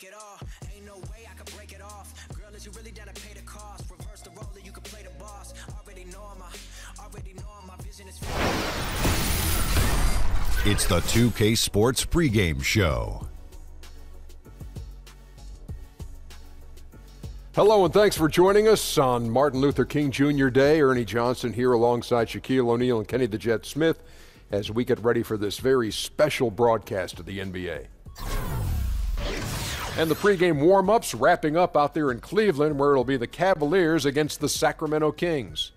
take it all. Ain't no way I could break it off. Girl, is you really down to pay the cost? Reverse the role that you can play the boss. Already know my vision is. It's the 2K Sports pregame show. Hello and thanks for joining us on Martin Luther King Jr. Day. Ernie Johnson here alongside Shaquille O'Neal and Kenny the Jet Smith as we get ready for this very special broadcast of the NBA. And the pregame warm-ups wrapping up out there in Cleveland, where it'll be the Cavaliers against the Sacramento Kings.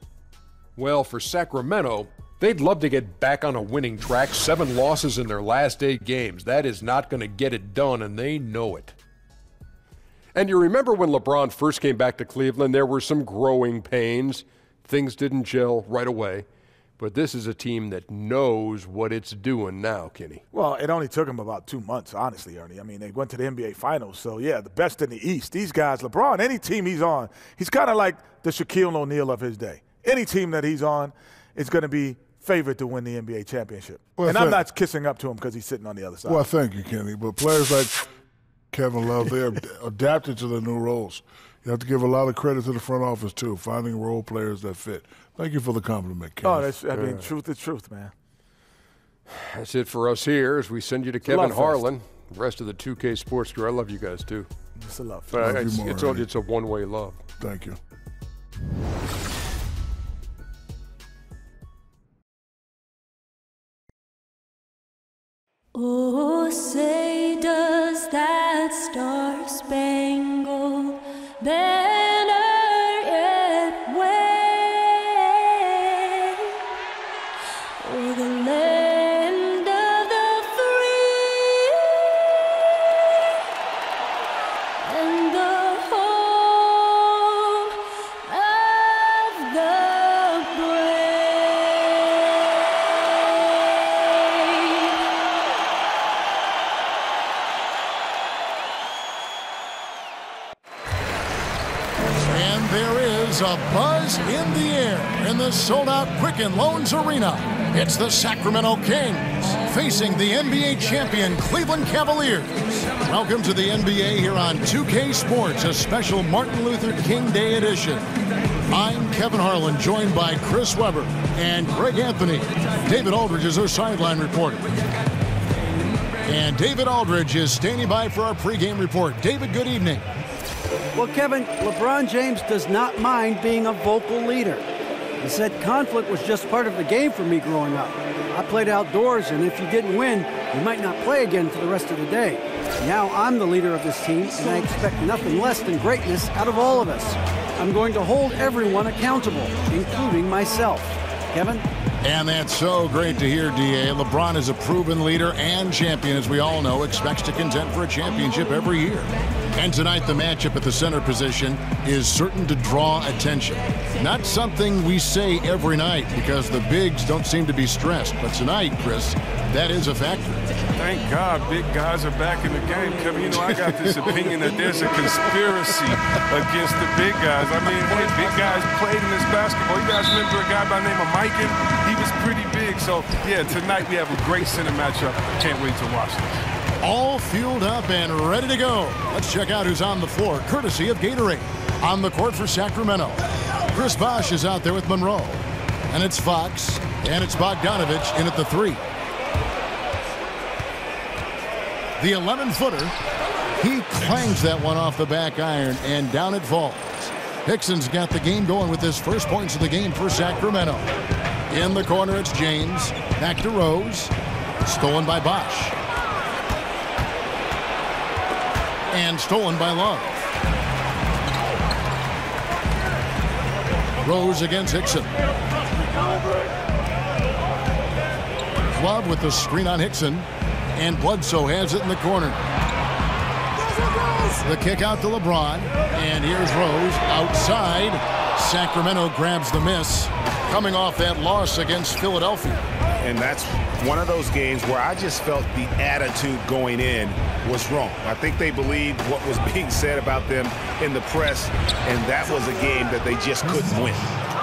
Well, for Sacramento, they'd love to get back on a winning track. 7 losses in their last 8 games. That is not going to get it done, and they know it. And you remember when LeBron first came back to Cleveland, there were some growing pains. Things didn't gel right away. But this is a team that knows what it's doing now, Kenny. Well, it only took them about 2 months, honestly, Ernie. I mean, they went to the NBA Finals. So, yeah, the best in the East. These guys, LeBron, any team he's on, he's kind of like the Shaquille O'Neal of his day. Any team that he's on is going to be favored to win the NBA championship. Well, and I'm not kissing up to him because he's sitting on the other side. Well, thank you, Kenny. But players like Kevin Love, they're adapted to their new roles. You have to give a lot of credit to the front office, too, finding role players that fit. Thank you for the compliment, Kenny. Oh, truth is truth, man. That's it for us here as we send you to Kevin Harlan, the rest of the 2K Sports crew. I love you guys, too. It's a love. But it's a one-way love. Thank you. Oh, say does that star-spangled banner yet wave o'er the land of the free and the home of the A buzz in the air in the sold-out Quicken Loans Arena. It's the Sacramento Kings facing the NBA champion Cleveland Cavaliers. Welcome to the NBA here on 2K Sports, a special Martin Luther King Day edition. I'm Kevin Harlan, joined by Chris Webber and Greg Anthony. David Aldridge is our sideline reporter. And David Aldridge is standing by for our pregame report. David, good evening. Well, Kevin, LeBron James does not mind being a vocal leader. He said conflict was just part of the game for me growing up. I played outdoors, and if you didn't win, you might not play again for the rest of the day. Now I'm the leader of this team, and I expect nothing less than greatness out of all of us. I'm going to hold everyone accountable, including myself. Kevin? And that's so great to hear, D.A. LeBron is a proven leader and champion, as we all know, expects to contend for a championship every year. And tonight, the matchup at the center position is certain to draw attention. Not something we say every night because the bigs don't seem to be stressed. But tonight, Chris, that is a factor. Thank God big guys are back in the game, Kevin. You know, I got this opinion that there's a conspiracy against the big guys. I mean, when big guys played in this basketball, you guys remember a guy by the name of Mikan? He was pretty big. So, yeah, tonight we have a great center matchup. Can't wait to watch this. All fueled up and ready to go. Let's check out who's on the floor, courtesy of Gatorade. On the court for Sacramento, Chris Bosh is out there with Monroe. And it's Fox, and it's Bogdanovich in at the 3. The 11-footer, he clangs that one off the back iron, and down it falls. Hickson's got the game going with his first points of the game for Sacramento. In the corner, it's James. Back to Rose. Stolen by Bosh. And stolen by Love. Rose against Hickson. Love with the screen on Hickson. And Bledsoe has it in the corner. The kick out to LeBron. And here's Rose outside. Sacramento grabs the miss, coming off that loss against Philadelphia. And that's one of those games where I just felt the attitude going in was wrong. I think they believed what was being said about them in the press, and that was a game that they just couldn't win.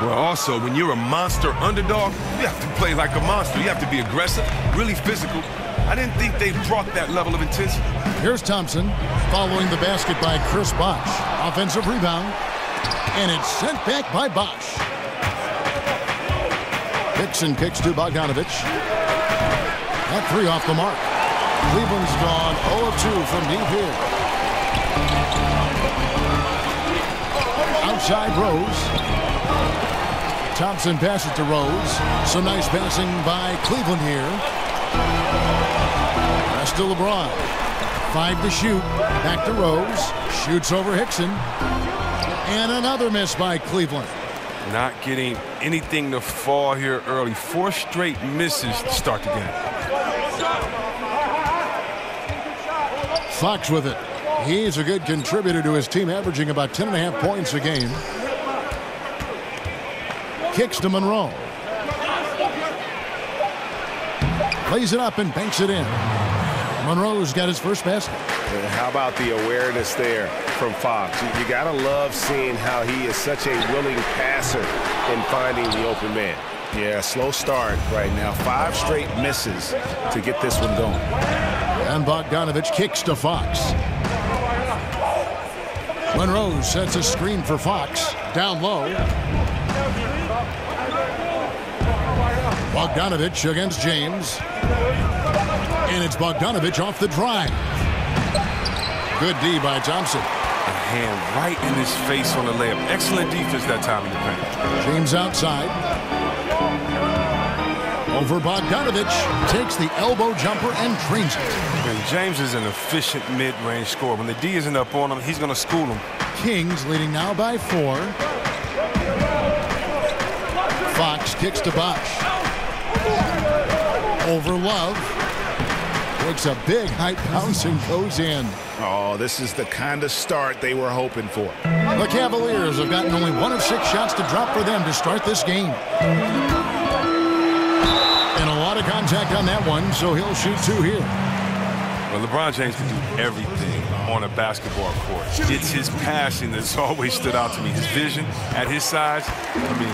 Well, also, when you're a monster underdog, you have to play like a monster. You have to be aggressive, really physical. I didn't think they brought that level of intensity. Here's Thompson following the basket by Chris Bosh. Offensive rebound. And it's sent back by Bosh. Hickson kicks to Bogdanovich. That three off the mark. Cleveland's gone 0 of 2 from deep here. Outside Rose. Thompson passes to Rose. Some nice passing by Cleveland here. Pass to LeBron. 5 to shoot. Back to Rose. Shoots over Hickson. And another miss by Cleveland. Not getting anything to fall here early. 4 straight misses to start the game. Fox with it. He's a good contributor to his team, averaging about 10.5 points a game. Kicks to Monroe. Lays it up and banks it in. Monroe's got his first basket. How about the awareness there from Fox? You got to love seeing how he is such a willing passer in finding the open man. Yeah, slow start right now. 5 straight misses to get this one going. And Bogdanovich kicks to Fox. Monroe sets a screen for Fox. Down low. Bogdanovich against James. And it's Bogdanovich off the drive. Good D by Thompson. A hand right in his face on the layup. Excellent defense that time in the paint. James outside. Over Bogdanovich. Takes the elbow jumper and drains it. And James is an efficient mid-range scorer. When the D isn't up on him, he's going to school him. Kings leading now by 4. Fox kicks to Bosh. Over Love. Takes a big height bounce and goes in. Oh, this is the kind of start they were hoping for. The Cavaliers have gotten only 1 of 6 shots to drop for them to start this game. And a lot of contact on that one, so he'll shoot 2 here. Well, LeBron James can do everything on a basketball court. It's his passing that's always stood out to me. His vision at his size,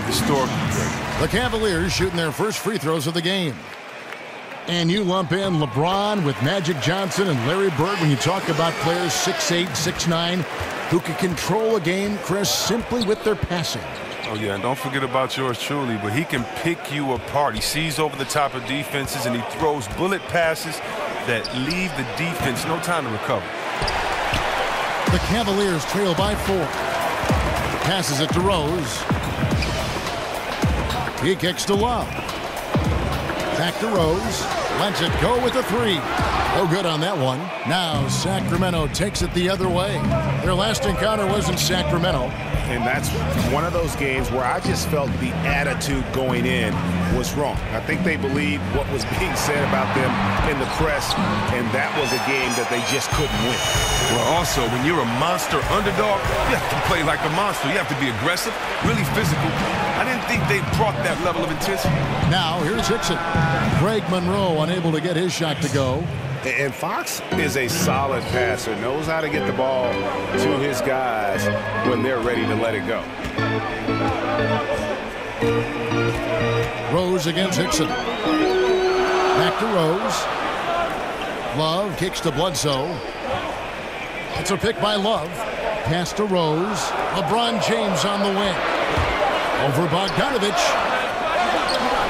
historically great. The Cavaliers shooting their first free throws of the game. And you lump in LeBron with Magic Johnson and Larry Bird when you talk about players 6'8", 6'9", who can control a game, Chris, simply with their passing. Oh, yeah, and don't forget about yours truly, but he can pick you apart. He sees over the top of defenses, and he throws bullet passes that leave the defense no time to recover. The Cavaliers trail by 4. Passes it to Rose. He kicks to Love. Back to Rose. Lets it go with a 3. No good on that one. Now Sacramento takes it the other way. Their last encounter was in Sacramento. And that's one of those games where I just felt the attitude going in was wrong. I think they believed what was being said about them in the press, and that was a game that they just couldn't win. Well, also, when you're a monster underdog, you have to play like a monster. You have to be aggressive, really physical. I didn't think they brought that level of intensity. Now, here's Hickson. Greg Monroe unable to get his shot to go. And Fox is a solid passer, knows how to get the ball to his guys when they're ready to let it go. Rose against Hickson. Back to Rose. Love kicks to Bledsoe. It's a pick by Love. Pass to Rose. LeBron James on the wing. Over Bogdanovich.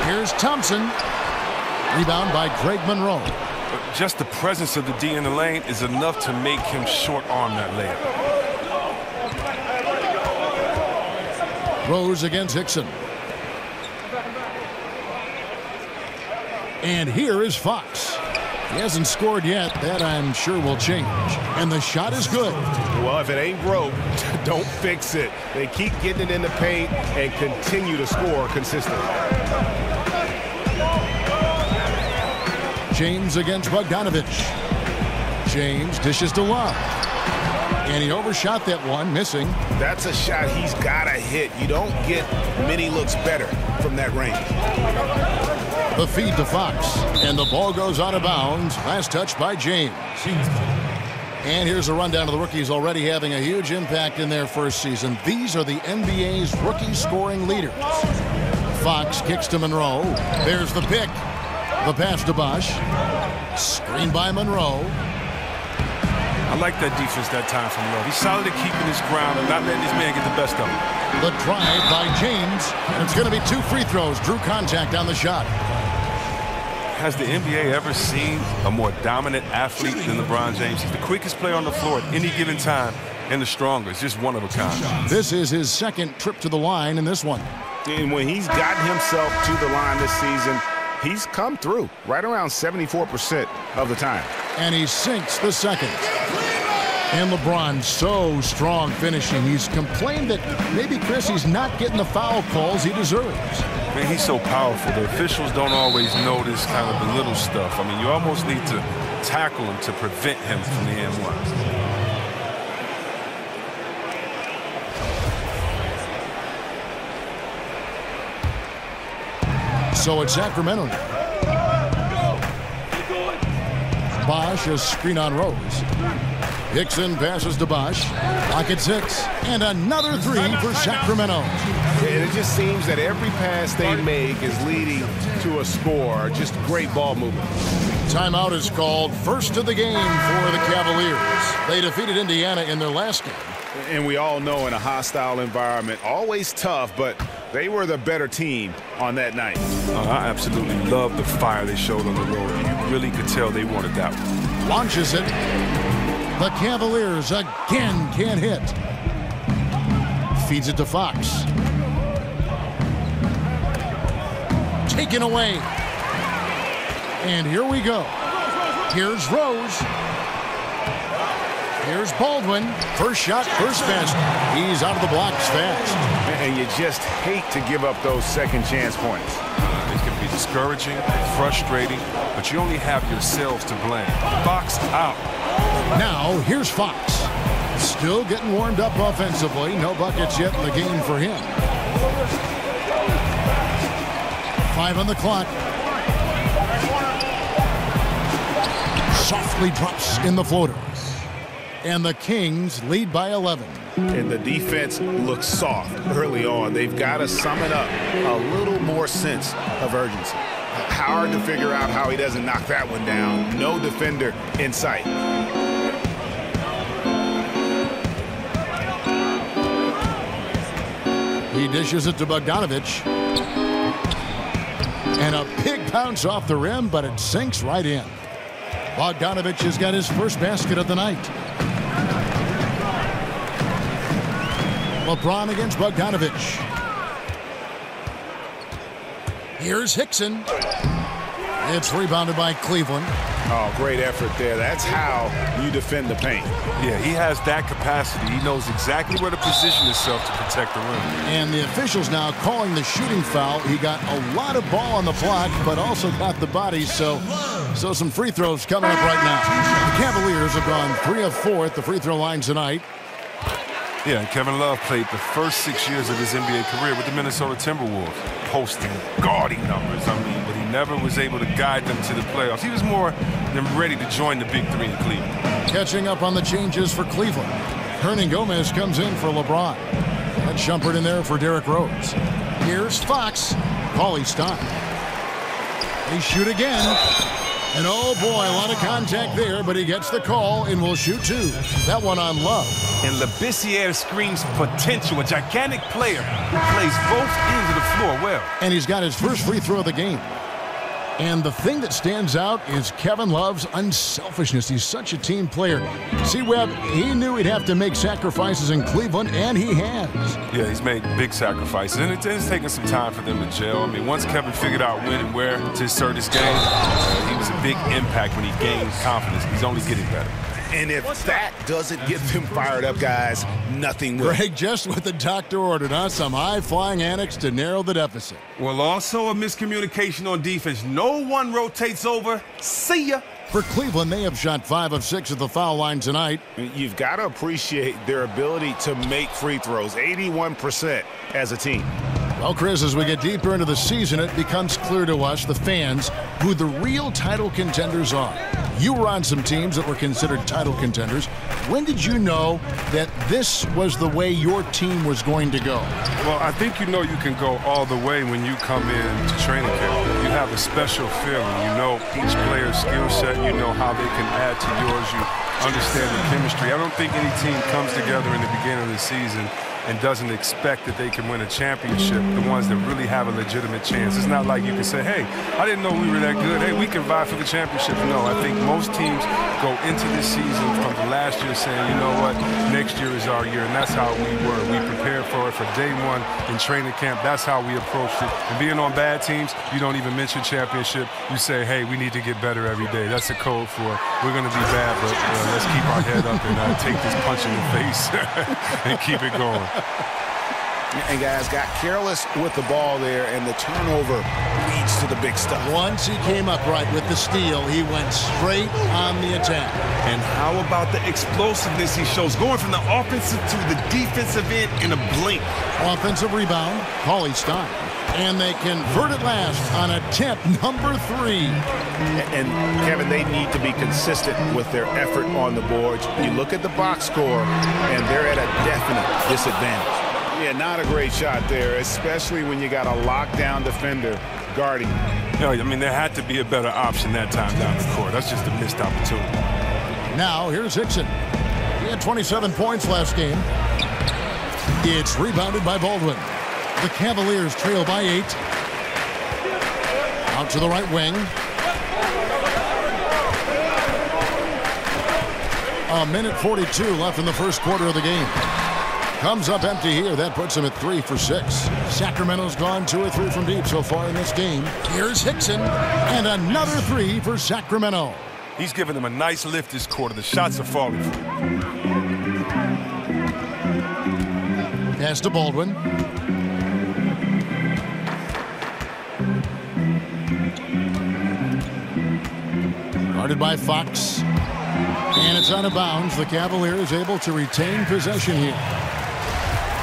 Here's Thompson. Rebound by Greg Monroe. Just the presence of the D in the lane is enough to make him short-arm that layup. Rose against Hickson. And here is Fox. He hasn't scored yet. That, I'm sure, will change. And the shot is good. Well, if it ain't broke, don't fix it. They keep getting it in the paint and continue to score consistently. James against Bogdanovich. James dishes to Love. And he overshot that one, missing. That's a shot he's got to hit. You don't get many looks better from that range. The feed to Fox. And the ball goes out of bounds. Last touch by James. And here's a rundown of the rookies already having a huge impact in their first season. These are the NBA's rookie scoring leaders. Fox kicks to Monroe. There's the pick. The pass to Bosh. Screen by Monroe. I like that defense that time from Love. He's solid at keeping his ground and not letting his man get the best of him. The drive by James. And it's going to be 2 free throws. Drew contact on the shot. Has the NBA ever seen a more dominant athlete than LeBron James? He's the quickest player on the floor at any given time and the strongest. Just one of a kind. This is his second trip to the line in this one. And when he's gotten himself to the line this season, he's come through right around 74% of the time. And he sinks the second. And LeBron so strong finishing. He's complained that maybe, Chris, he's not getting the foul calls he deserves. Man, he's so powerful. The officials don't always notice kind of the little stuff. I mean, you almost need to tackle him to prevent him from the N1. So it's Sacramento now. Bosch, a screen on Rose. Hickson passes to Bosch. Pocket 6. And another 3 for Sacramento. And it just seems that every pass they make is leading to a score. Just great ball movement. Timeout is called. First of the game for the Cavaliers. They defeated Indiana in their last game. And we all know in a hostile environment, always tough, but they were the better team on that night. I absolutely love the fire they showed on the road. You really could tell they wanted that one. Launches it. The Cavaliers again can't hit. Feeds it to Fox. Taken away. And here we go. Here's Rose. Here's Baldwin. First shot, first best. He's out of the blocks fast. And you just hate to give up those second chance points. It can be discouraging, frustrating, but you only have yourselves to blame. Fox out. Now, here's Fox. Still getting warmed up offensively. No buckets yet in the game for him. 5 on the clock. Softly drops in the floater. And the Kings lead by 11. And the defense looks soft early on. They've got to summon up a little more sense of urgency. Hard to figure out how he doesn't knock that one down. No defender in sight. He dishes it to Bogdanovich. And a big bounce off the rim, but it sinks right in. Bogdanovich has got his first basket of the night. LeBron against Bogdanovich. Here's Hickson. It's rebounded by Cleveland. Oh, great effort there. That's how you defend the paint. Yeah, he has that capacity. He knows exactly where to position himself to protect the rim. And the officials now calling the shooting foul. He got a lot of ball on the block, but also got the body, so some free throws coming up right now. The Cavaliers have gone 3 of 4 at the free throw line tonight. Yeah, and Kevin Love played the first 6 years of his NBA career with the Minnesota Timberwolves, posting gaudy numbers, but he never was able to guide them to the playoffs. He was more than ready to join the Big Three in Cleveland. Catching up on the changes for Cleveland. Hernan Gomez comes in for LeBron. And Shumpert in there for Derrick Rose. Here's Fox. Cauley Stein. They shoot again. And oh boy, a lot of contact there, but he gets the call and will shoot 2. That one on Love. And Labissiere screams potential, a gigantic player who plays both ends of the floor well. And he's got his first free throw of the game. And the thing that stands out is Kevin Love's unselfishness. He's such a team player. See, Webb, he knew he'd have to make sacrifices in Cleveland, and he has. Yeah, he's made big sacrifices, and it's taken some time for them to gel. I mean, once Kevin figured out when and where to assert his game, he was a big impact when he gained confidence. He's only getting better. And if that doesn't get them fired up, guys, nothing will. Greg, just what the doctor ordered, huh? Some high-flying antics to narrow the deficit. Well, also a miscommunication on defense. No one rotates over. See ya. For Cleveland, they have shot 5 of 6 at the foul line tonight. You've got to appreciate their ability to make free throws, 81% as a team. Well, Chris, as we get deeper into the season, it becomes clear to us, the fans, who the real title contenders are. You were on some teams that were considered title contenders. When did you know that this was the way your team was going to go? Well, I think you know you can go all the way when you come in to training camp. You have a special feeling. You know each player's skill set. You know how they can add to yours. You understand the chemistry. I don't think any team comes together in the beginning of the season and doesn't expect that they can win a championship, the ones that really have a legitimate chance. It's not like you can say, hey, I didn't know we were that good. Hey, we can vie for the championship. No, I think most teams go into this season from the last year saying, you know what, next year is our year, and that's how we were. We prepared for it for day one in training camp. That's how we approached it. And being on bad teams, you don't even mention championship. You say, hey, we need to get better every day. That's the code for it. We're going to be bad, but let's keep our head up and take this punch in the face and keep it going. And guys got careless with the ball there, and the turnover leads to the big stuff. Once he came upright with the steal, he went straight on the attack. And how about the explosiveness he shows, going from the offensive to the defensive end in a blink. Offensive rebound, Paulie Stein. And they convert it last on attempt number 3. And, Kevin, they need to be consistent with their effort on the boards. You look at the box score, and they're at a definite disadvantage. Yeah, not a great shot there, especially when you got a lockdown defender guarding. No, I mean, there had to be a better option that time down the court. That's just a missed opportunity. Now, here's Hickson. He had 27 points last game. It's rebounded by Baldwin. The Cavaliers trail by 8. Out to the right wing. A minute 42 left in the first quarter of the game. Comes up empty here. That puts him at 3 for 6. Sacramento's gone 2 or 3 from deep so far in this game. Here's Hickson. And another 3 for Sacramento. He's giving them a nice lift this quarter. The shots are falling for him. Pass to Baldwin. Guarded by Fox. And it's out of bounds. The Cavaliers able to retain possession here.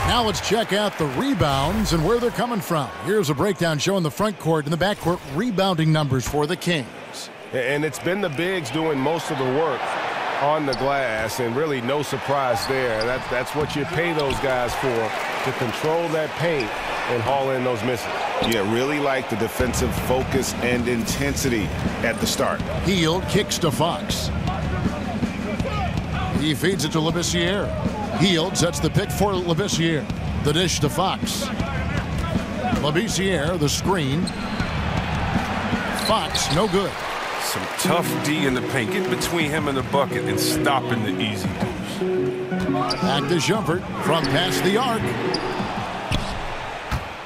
Now let's check out the rebounds and where they're coming from. Here's a breakdown showing the front court and the back court rebounding numbers for the Kings. And it's been the bigs doing most of the work on the glass, and really no surprise there. That's what you pay those guys for, to control that paint and haul in those misses. Yeah, really like the defensive focus and intensity at the start. Hield kicks to Fox. He feeds it to Labissiere. Hield sets the pick for Labissiere. The dish to Fox. Labissiere, the screen. Fox, no good. Some tough D in the paint. Get between him and the bucket and stopping the easy deuce. Back to Shumpert from past the arc.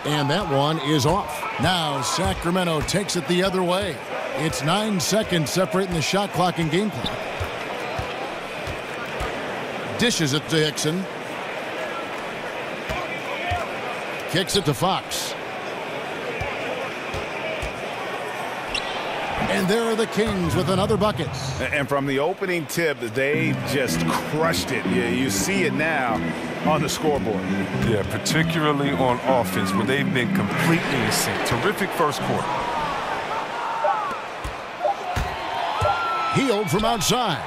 And that one is off. Now Sacramento takes it the other way. It's 9 seconds separating the shot clock and game clock. Dishes it to Hickson. Kicks it to Fox. And there are the Kings with another bucket. And from the opening tip, they just crushed it. You see it now on the scoreboard. Yeah, particularly on offense, where they've been completely in sync. Terrific first quarter. Hield from outside.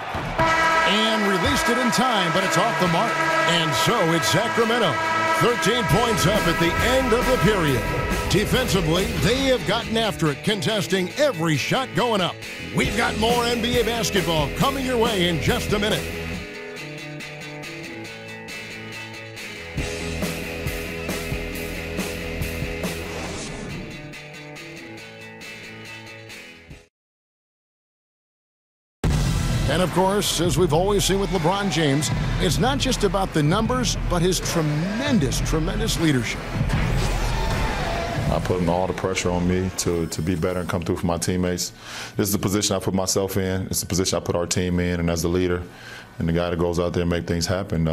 And released it in time, but it's off the mark. And so it's Sacramento. 13 points up at the end of the period. Defensively, they have gotten after it, contesting every shot going up. We've got more NBA basketball coming your way in just a minute. And, of course, as we've always seen with LeBron James, it's not just about the numbers, but his tremendous, tremendous leadership. I put all the pressure on me to be better and come through for my teammates. This is the position I put myself in. It's the position I put our team in. And as the leader and the guy that goes out there and make things happen,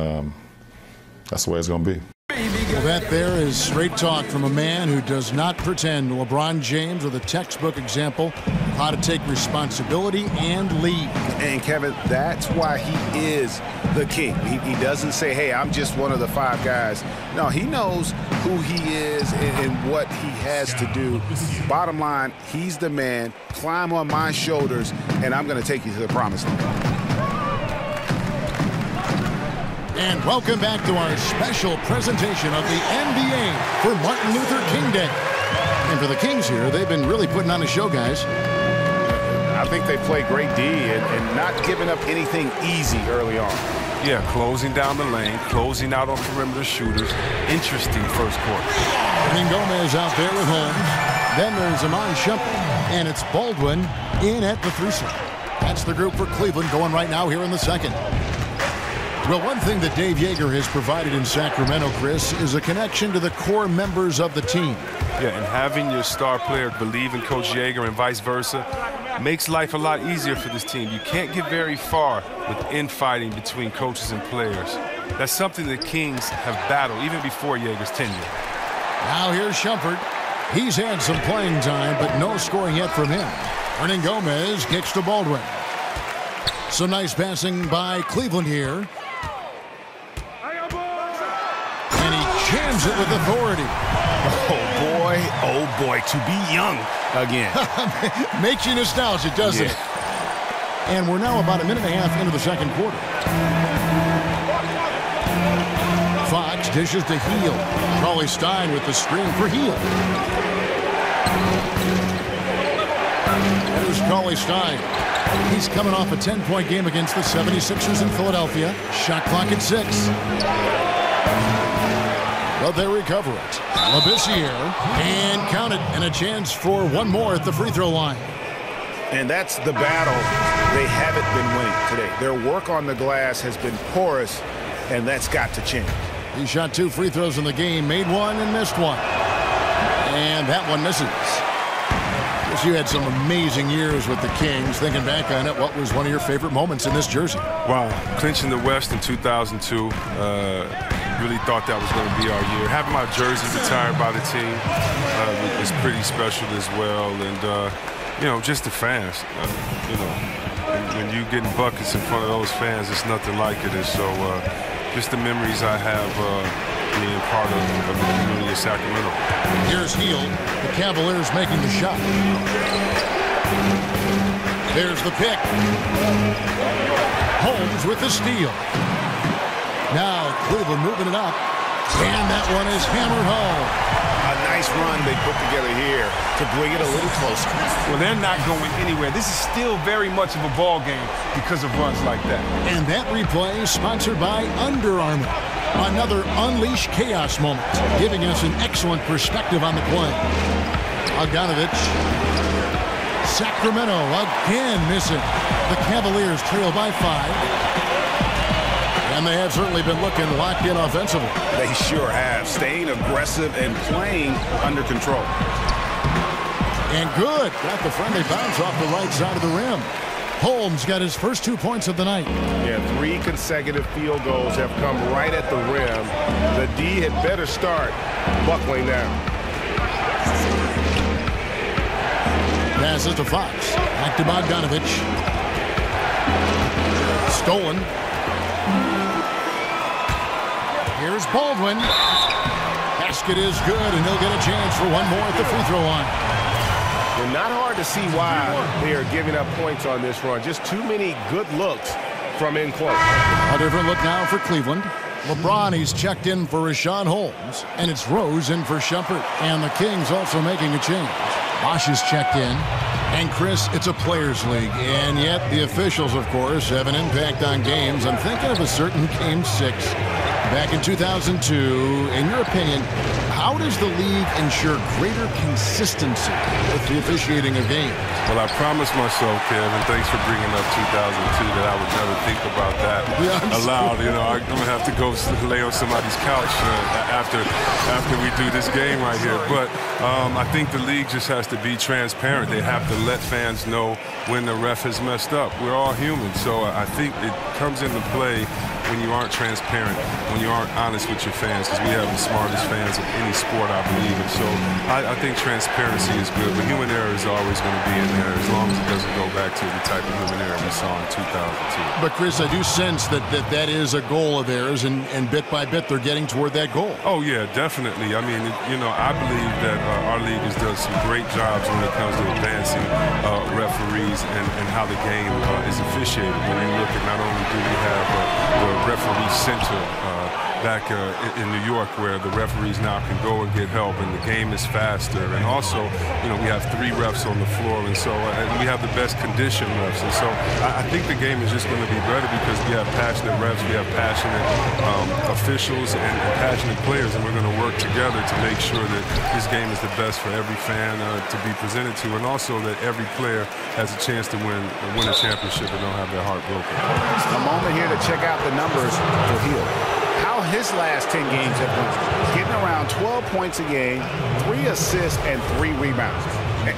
that's the way it's going to be. Baby Well, that there is straight talk from a man who does not pretend. LeBron James with a textbook example of how to take responsibility and lead. And, Kevin, that's why he is the king. He doesn't say, hey, I'm just one of the 5 guys. No, he knows who he is and what he has to do. Bottom line, he's the man. Climb on my shoulders, and I'm going to take you to the promised land. And welcome back to our special presentation of the NBA for Martin Luther King Day. And for the Kings here, they've been really putting on a show, guys. I think they play great D and not giving up anything easy early on. Yeah, closing down the lane, closing out on perimeter shooters. Interesting first quarter. And Gomez out there with Holmes. Then there's Iman Shumpert, and it's Baldwin in at the 3 slot. That's the group for Cleveland going right now here in the second. Well, one thing that Dave Yeager has provided in Sacramento, Chris, is a connection to the core members of the team. Yeah, and having your star player believe in Coach Yeager and vice versa makes life a lot easier for this team. You can't get very far with infighting between coaches and players. That's something the Kings have battled even before Yeager's tenure. Now here's Shumpert. He's had some playing time, but no scoring yet from him. Hernan Gomez kicks to Baldwin. Some nice passing by Cleveland here. And he jams it with authority. Oh boy, to be young again. Makes you nostalgic, doesn't it? And we're now about a minute and a half into the second quarter. Fox dishes to Heel. Cauley Stein with the screen for Heel. There's Cauley Stein. He's coming off a 10-point game against the 76ers in Philadelphia. Shot clock at 6. But they recover it. Labissiere, and count it, and a chance for one more at the free throw line. And that's the battle they haven't been winning today. Their work on the glass has been porous, and that's got to change. He shot 2 free throws in the game, made one and missed one. And that one misses. Guess you had some amazing years with the Kings. Thinking back on it, what was one of your favorite moments in this jersey? Wow, clinching the West in 2002. Really thought that was going to be our year. Having my jersey retired by the team is pretty special as well. And, just the fans, when you getting buckets in front of those fans, it's nothing like it. And so just the memories I have being part of the community of Sacramento. Here's Heel, the Cavaliers making the shot. There's the pick. Holmes with the steal. Now Cleveland moving it up, and that one is hammered home. A nice run they put together here to bring it a little closer. Well, they're not going anywhere. This is still very much of a ball game because of runs like that. And that replay is sponsored by Under Armour. Another Unleash Chaos moment, giving us an excellent perspective on the play. Bogdanovich. Sacramento again missing. The Cavaliers trail by 5. And they have certainly been looking locked in offensively. They sure have. Staying aggressive and playing under control. And good. Got the friendly bounce off the right side of the rim. Holmes got his first 2 points of the night. Yeah, 3 consecutive field goals have come right at the rim. The D had better start buckling down. Passes to Fox. Back to Bogdanovich. Stolen. Here's Baldwin. Basket is good, and he'll get a chance for one more at the free throw line. Well, not hard to see why they are giving up points on this run. Just too many good looks from in close. A different look now for Cleveland. LeBron, he's checked in for Rashawn Holmes, and it's Rose in for Shumpert. And the Kings also making a change. Bosch is checked in. And Chris, it's a players' league, and yet the officials, of course, have an impact on games. I'm thinking of a certain Game 6 back in 2002. In your opinion, how does the league ensure greater consistency with the officiating of games? Well, I promised myself, Kevin, thanks for bringing up 2002, that I would never think about that aloud. I'm going to have to go lay on somebody's couch after we do this game right here. But I think the league just has to be transparent. They have to let fans know when the ref has messed up. We're all human, so I think it comes into play when you aren't transparent, when you aren't honest with your fans, because we have the smartest fans of any sport, I believe. And so I think transparency is good, but human error is always going to be in there as long as it doesn't go back to the type of human error we saw in 2002. But, Chris, I do sense that is a goal of theirs, and bit by bit they're getting toward that goal. Oh, yeah, definitely. I mean, I believe that our league has done some great jobs when it comes to advancing referees and how the game is officiated. When you look at, not only do we have the referee center back in New York, where the referees now can go and get help, and the game is faster. And also, we have 3 refs on the floor, and so we have the best conditioned refs. And so I think the game is just going to be better because we have passionate refs, we have passionate officials, and passionate players, and we're going to work together to make sure that this game is the best for every fan to be presented to, and also that every player has a chance to win a championship and don't have their heart broken. A moment here to check out the numbers for Hill. How his last 10 games have gone. Getting around 12 points a game, 3 assists, and 3 rebounds.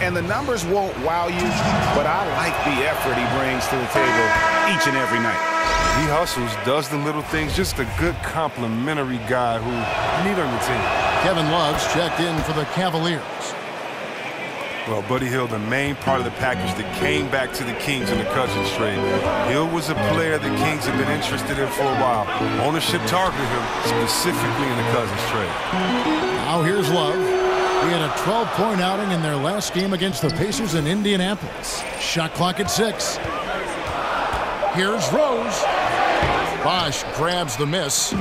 And the numbers won't wow you, but I like the effort he brings to the table each and every night. He hustles, does the little things, just a good complimentary guy who you need on your team. Kevin Love's checked in for the Cavaliers. Well, Buddy Hield, the main part of the package that came back to the Kings in the Cousins trade. Hill was a player the Kings have been interested in for a while. Ownership targeted him specifically in the Cousins trade. Now here's Love. He had a 12-point outing in their last game against the Pacers in Indianapolis. Shot clock at 6. Here's Rose. Bosh grabs the miss.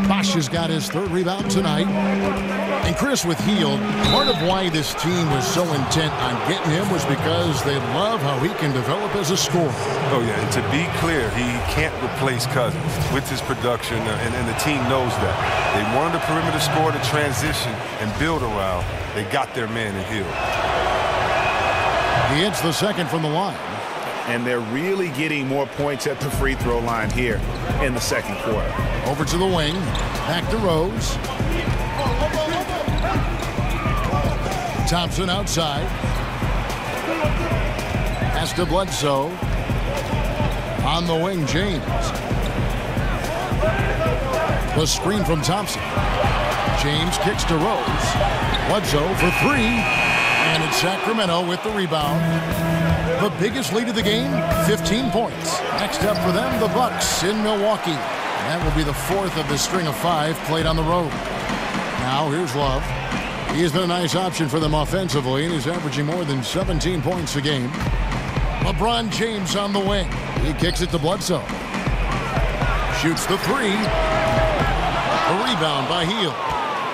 Bosh has got his 3rd rebound tonight. And Chris, with Hield, part of why this team was so intent on getting him was because they love how he can develop as a scorer. Oh, yeah, and to be clear, he can't replace Cousins with his production, and the team knows that. They wanted a perimeter scorer to transition and build around. They got their man in Hield. He hits the second from the line. And they're really getting more points at the free throw line here in the second quarter. Over to the wing. Back to Rose. Thompson outside. Pass to Bledsoe. On the wing, James. The screen from Thompson. James kicks to Rose. Bledsoe for 3. And it's Sacramento with the rebound. The biggest lead of the game, 15 points. Next up for them, the Bucks in Milwaukee. And that will be the 4th of the string of 5 played on the road. Now here's Love. He has been a nice option for them offensively, and he's averaging more than 17 points a game. LeBron James on the wing. He kicks it to Bledsoe. Shoots the 3. A rebound by Hield.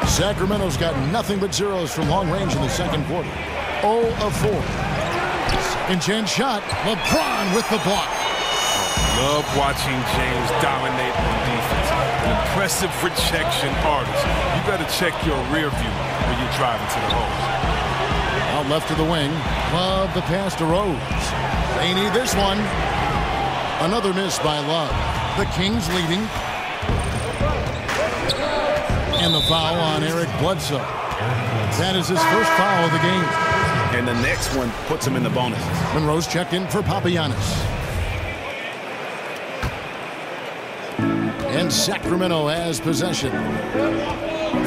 Sacramento's got nothing but zeros from long range in the second quarter. 0 of 4. Second chance shot. LeBron with the block. Love watching James dominate on defense. An impressive rejection artist. You better check your rear view when you're driving to the hole. Out left to the wing. Love the pass to Rose. They need this one. Another miss by Love. The Kings leading. And the foul on Eric Bledsoe. That is his first foul of the game. And the next one puts him in the bonus. Monroe's checked in for Papagiannis. And Sacramento has possession.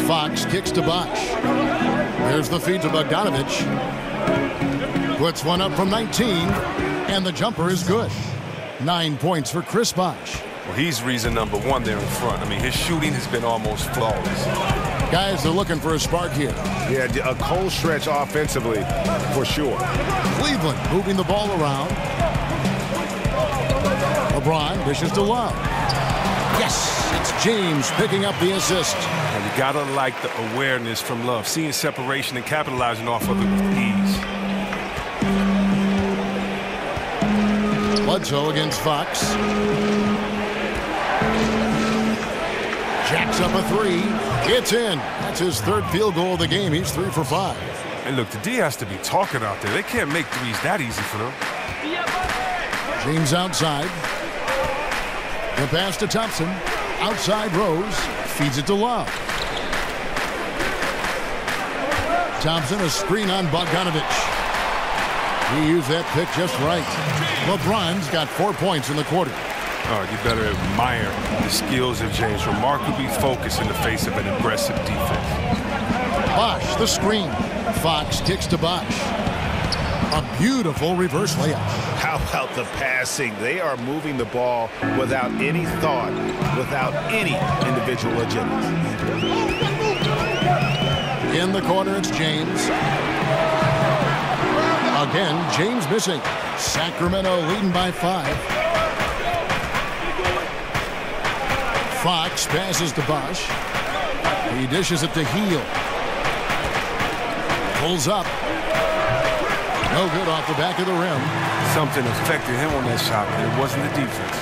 Fox kicks to Bosh. There's the feed to Bogdanovich. Puts one up from 19. And the jumper is good. 9 points for Chris Bosh. Well, he's reason number 1 there in front. I mean, his shooting has been almost flawless. Guys, they're looking for a spark here. Yeah, a cold stretch offensively, for sure. Cleveland moving the ball around. LeBron dishes to Love. Yes, it's James picking up the assist. And you gotta like the awareness from Love, seeing separation and capitalizing off of it with ease. Bledsoe against Fox. Jacks up a 3. It's in. That's his 3rd field goal of the game. He's 3 for 5. And look, the D has to be talking out there. They can't make threes that easy for them. James outside. The pass to Thompson. Outside Rose. Feeds it to Love. Thompson, a screen on Bogdanovich. He used that pick just right. LeBron's got 4 points in the quarter. You better admire the skills of James. Remarkably focused in the face of an aggressive defense. Bosch, the screen. Fox kicks to Bosch. A beautiful reverse layup. How about the passing? They are moving the ball without any thought, without any individual agenda. In the corner, it's James. Again, James missing. Sacramento leading by 5. Fox passes to Bosch. He dishes it to Heel. Pulls up. No good off the back of the rim. Something affected him on that shot, but it wasn't the defense.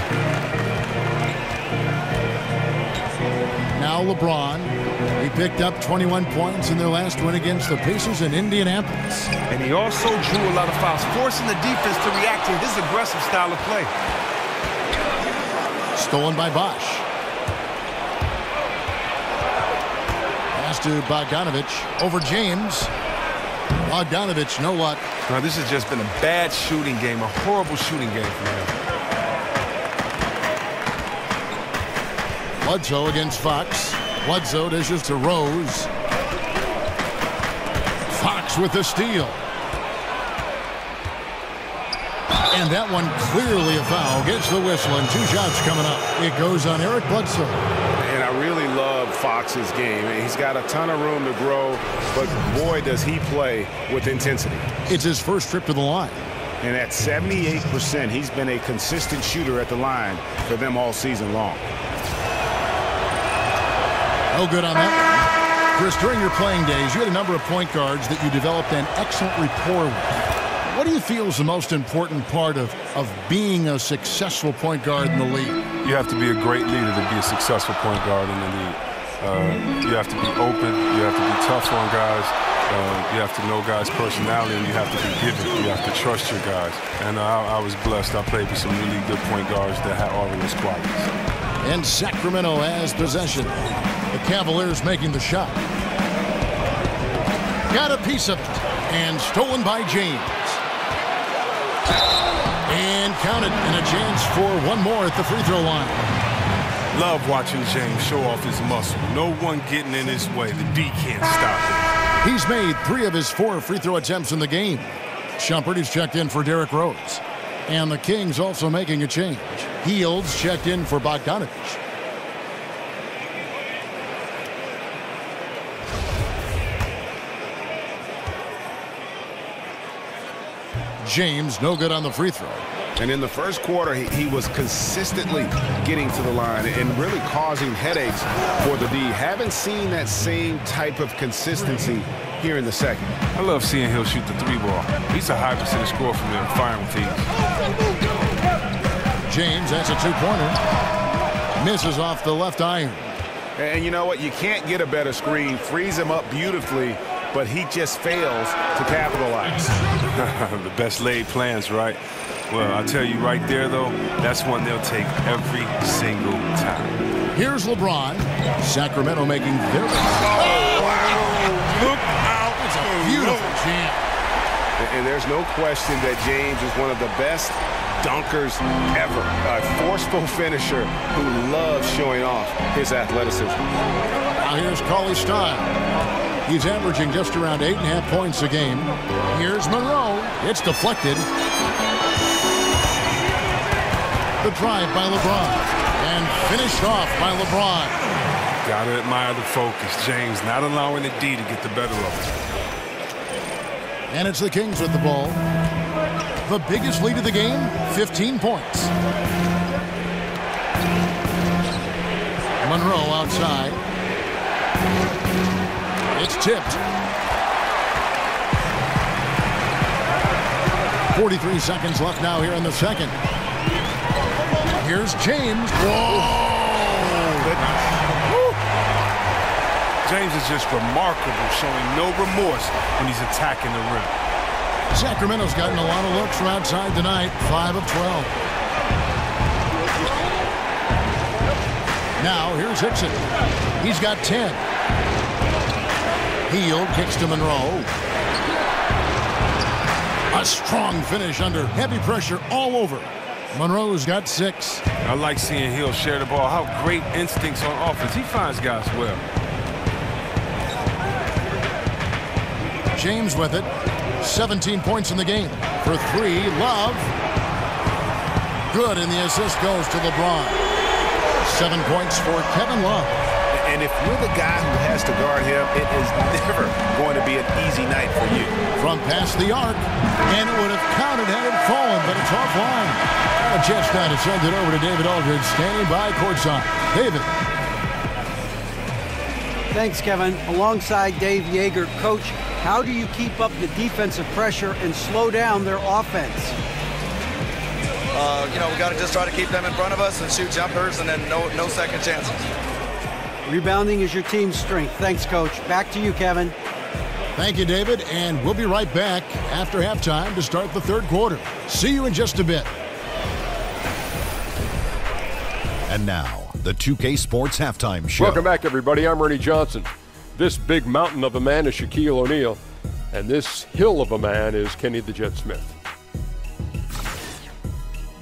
Now LeBron. He picked up 21 points in their last win against the Pacers in Indianapolis. And he also drew a lot of fouls, forcing the defense to react to his aggressive style of play. Stolen by Bosch. Pass to Bogdanovich over James. Bogdanovich, no luck. Now, this has just been a bad shooting game, a horrible shooting game for him. Bledsoe against Fox. Bledsoe dishes to Rose. Fox with the steal. And that one clearly a foul. Gets the whistle and 2 shots coming up. It goes on Eric Bledsoe. And I really love Fox's game. He's got a ton of room to grow, but boy, does he play with intensity. It's his first trip to the line. And at 78%, he's been a consistent shooter at the line for them all season long. No good on that. Chris, during your playing days, you had a number of point guards that you developed an excellent rapport with. What do you feel is the most important part of being a successful point guard in the league? You have to be a great leader to be a successful point guard in the league. You have to be open. You have to be tough on guys. You have to know guys' personality, and you have to be giving. You have to trust your guys. And I was blessed. I played with some really good point guards that had all of those qualities. And Sacramento has possession. The Cavaliers making the shot. Got a piece of it. And stolen by James. And counted. And a chance for one more at the free throw line. Love watching James show off his muscle. No one getting in his way. The D can't stop him. He's made 3 of his 4 free throw attempts in the game. Shumpert is checked in for Derrick Rose. And the Kings also making a change. Heald's checked in for Bogdanovich. James, no good on the free throw. And in the first quarter, he was consistently getting to the line and really causing headaches for the D. Haven't seen that same type of consistency here in the second. I love seeing Hill shoot the 3-ball. He's a high percentage scorer for me and firing with ease. James, that's a 2-pointer. Misses off the left iron. And you know what? You can't get a better screen. Frees him up beautifully, but he just fails to capitalize. The best laid plans, right? Well, I'll tell you right there, though, that's one they'll take every single time. Here's LeBron. Sacramento making their... Oh, wow. Look out. It's a beautiful jam. And there's no question that James is one of the best dunkers ever. A forceful finisher who loves showing off his athleticism. Now here's Cauley Stein. He's averaging just around 8.5 points a game. Here's Monroe. It's deflected. The drive by LeBron. And finished off by LeBron. Gotta admire the focus. James not allowing the D to get the better of him. And it's the Kings with the ball. The biggest lead of the game, 15 points. Monroe outside. It's tipped. 43 seconds left now here in the second. Here's James. Whoa! James is just remarkable, showing no remorse when he's attacking the rim. Sacramento's gotten a lot of looks from outside tonight, 5 of 12. Now, here's Hickson. He's got 10. Hield kicks to Monroe. A strong finish under heavy pressure all over. Monroe's got 6. I like seeing Hill share the ball. How great instincts on offense. He finds guys well. James with it. 17 points in the game. For 3, Love. Good, and the assist goes to LeBron. 7 points for Kevin Love. And if you're the guy who has to guard him, it is never going to be an easy night for you. From past the arc, and it would have counted had it fallen, but it's offline. A chance now to send it over to David Aldridge, standing by courtside. David. Thanks, Kevin. Alongside Dave Yeager, Coach, how do you keep up the defensive pressure and slow down their offense? We got to just try to keep them in front of us and shoot jumpers, and then no second chances. Rebounding is your team's strength. Thanks, Coach. Back to you, Kevin. Thank you, David, and we'll be right back after halftime to start the third quarter. See you in just a bit. And now, the 2K Sports Halftime Show. Welcome back, everybody. I'm Ernie Johnson. This big mountain of a man is Shaquille O'Neal, and this hill of a man is Kenny the Jet Smith.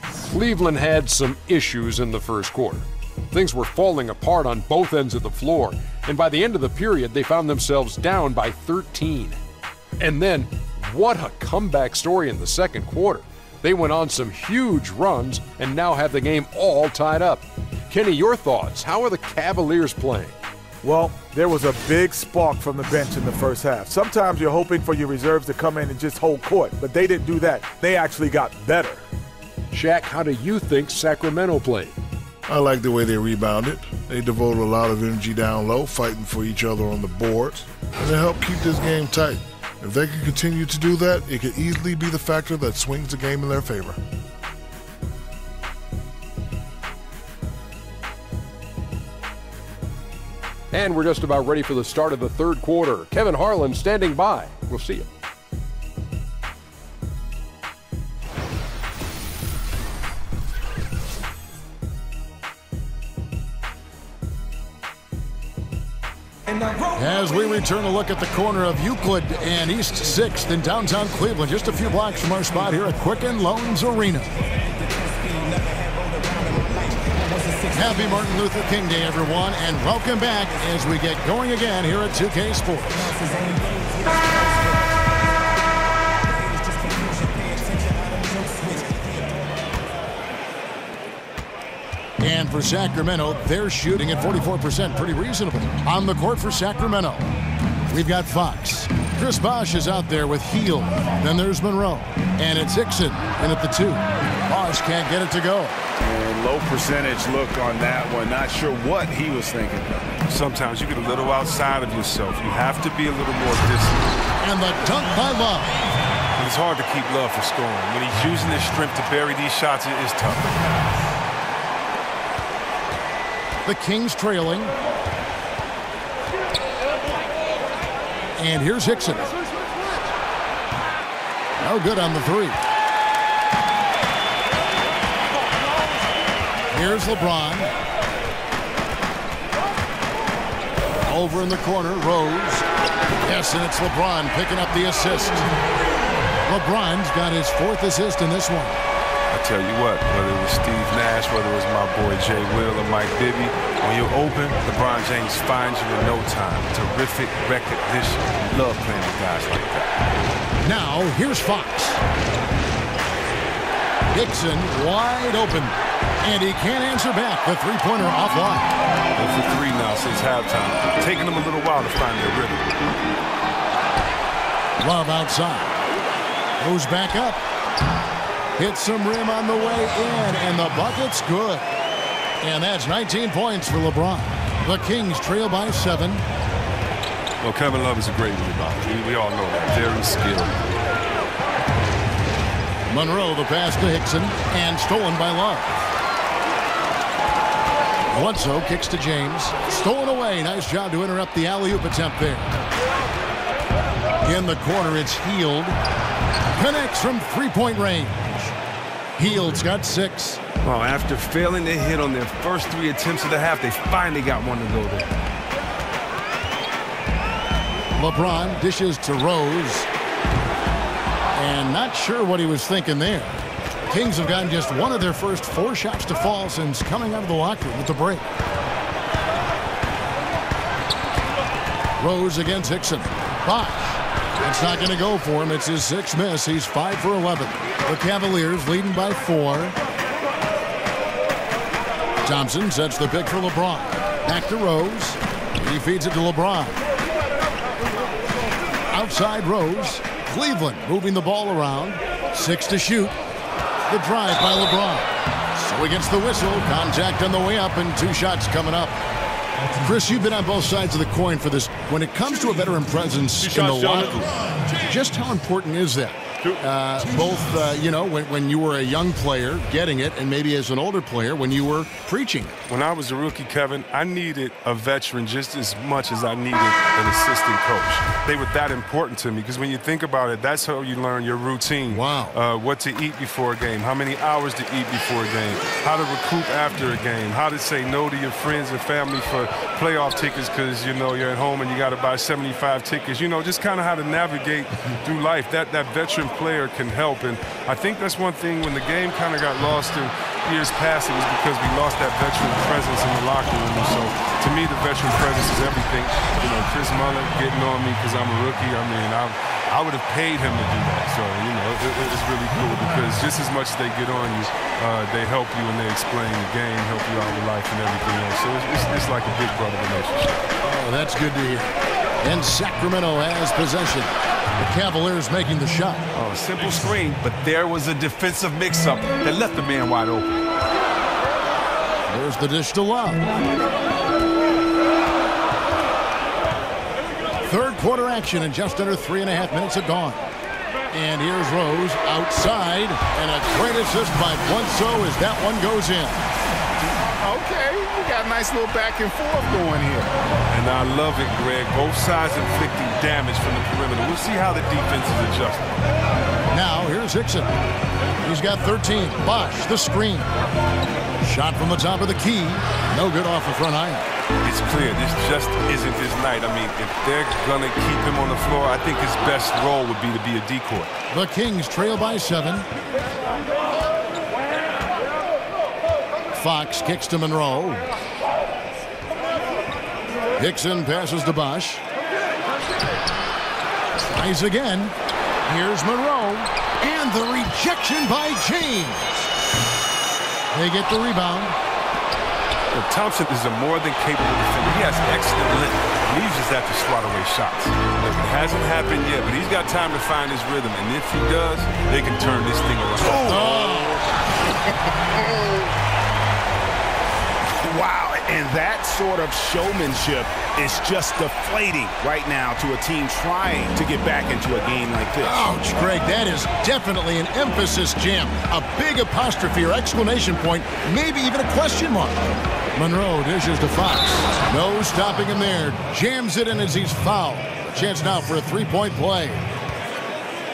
Cleveland had some issues in the first quarter. Things were falling apart on both ends of the floor, and by the end of the period, they found themselves down by 13. And then, what a comeback story in the second quarter. They went on some huge runs and now have the game all tied up. Kenny, your thoughts? How are the Cavaliers playing? Well, there was a big spark from the bench in the first half. Sometimes you're hoping for your reserves to come in and just hold court, but they didn't do that. They actually got better. Shaq, how do you think Sacramento played? I like the way they rebounded. They devoted a lot of energy down low, fighting for each other on the boards, and they helped keep this game tight. If they can continue to do that, it could easily be the factor that swings the game in their favor. And we're just about ready for the start of the third quarter. Kevin Harlan standing by. We'll see you. As we return a look at the corner of Euclid and East 6th in downtown Cleveland, just a few blocks from our spot here at Quicken Loans Arena. Happy Martin Luther King Day, everyone, and welcome back as we get going again here at 2K Sports. And for Sacramento, they're shooting at 44%, pretty reasonable. On the court for Sacramento, we've got Fox. Chris Bosh is out there with Heel. Then there's Monroe. And it's Hickson in at the 2. Bosh can't get it to go. And low percentage look on that one. Not sure what he was thinking. Sometimes you get a little outside of yourself. You have to be a little more disciplined. And the dunk by Love. It's hard to keep Love from scoring. When he's using his strength to bury these shots, it is tough. The Kings trailing. And here's Hickson. No good on the 3. Here's LeBron. Over in the corner, Rose. Yes, and it's LeBron picking up the assist. LeBron's got his 4th assist in this one. I tell you what, whether it was Steve Nash, whether it was my boy Jay Will or Mike Bibby, when you're open, LeBron James finds you in no time. Terrific recognition. Love playing with guys like that. Now, here's Fox. Hickson wide open, and he can't answer back. The three-pointer offline. Well, for 3 now since halftime. Taking them a little while to find their rhythm. Love outside. Goes back up. Hits some rim on the way in, and the bucket's good. And that's 19 points for LeBron. The Kings trail by 7. Well, Kevin Love is a great rebounder. We all know that. Very skilled. Monroe, the pass to Hickson, and stolen by Love. Bledsoe kicks to James. Stolen away. Nice job to interrupt the alley-oop attempt there. In the corner, it's Hield. Connects from three-point range. Hield's got 6. Well, after failing to hit on their first 3 attempts of the half, they finally got one to go there. LeBron dishes to Rose. And not sure what he was thinking there. Kings have gotten just one of their first 4 shots to fall since coming out of the locker room with the break. Rose against Hickson. Bosch. It's not going to go for him. It's his 6th miss. He's 5 for 11. The Cavaliers leading by 4. Thompson sets the pick for LeBron. Back to Rose. He feeds it to LeBron. Outside Rose. Cleveland moving the ball around. 6 to shoot. The drive by LeBron. So against the whistle, contact on the way up and 2 shots coming up. Chris, you've been on both sides of the coin for this. When it comes to a veteran presence in the locker room, just how important is that? When you were a young player getting it, and maybe as an older player when you were preaching it. When I was a rookie, Kevin, I needed a veteran just as much as I needed an assistant coach. They were that important to me because when you think about it, that's how you learn your routine. Wow. What to eat before a game, how many hours to eat before a game, how to recoup after a game, how to say no to your friends and family for playoff tickets because, you're at home and you got to buy 75 tickets. Just kind of how to navigate through life. That veteran player can help, and I think that's one thing when the game kind of got lost in years past, it was because we lost that veteran presence in the locker room. And so to me, the veteran presence is everything. Chris Muller getting on me because I'm a rookie. I would have paid him to do that. So it's really cool because just as much as they get on you, they help you and they explain the game, help you out with life and everything else. So it's like a big brother relationship. Oh, that's good to hear. And Sacramento has possession. The Cavaliers making the shot. Oh, simple screen, but there was a defensive mix-up that left the man wide open. There's the dish to Love. Third quarter action and just under 3.5 minutes have gone. And here's Rose outside, and a great assist by Bledsoe as that one goes in. Okay, we got a nice little back and forth going here. And I love it, Greg. Both sides inflicting damage from the perimeter. We'll see how the defense is adjusting. Now, here's Hickson. He's got 13. Bosch, the screen. Shot from the top of the key. No good off the front iron. It's clear this just isn't his night. If they're going to keep him on the floor, I think his best role would be to be a decoy. The Kings trail by 7. Fox kicks to Monroe. Hickson passes to Bosch. Tries again. Here's Monroe. And the rejection by James. They get the rebound. Well, Thompson is a more than capable defender. He has excellent length. And he just have to swat away shots. It hasn't happened yet, but he's got time to find his rhythm. And if he does, they can turn this thing around. Wow, and that sort of showmanship is just deflating right now to a team trying to get back into a game like this. Ouch, Greg, that is definitely an emphasis jam. A big apostrophe or exclamation point, maybe even a question mark. Monroe dishes to Fox. No stopping him there. Jams it in as he's fouled. Chance now for a 3-point play.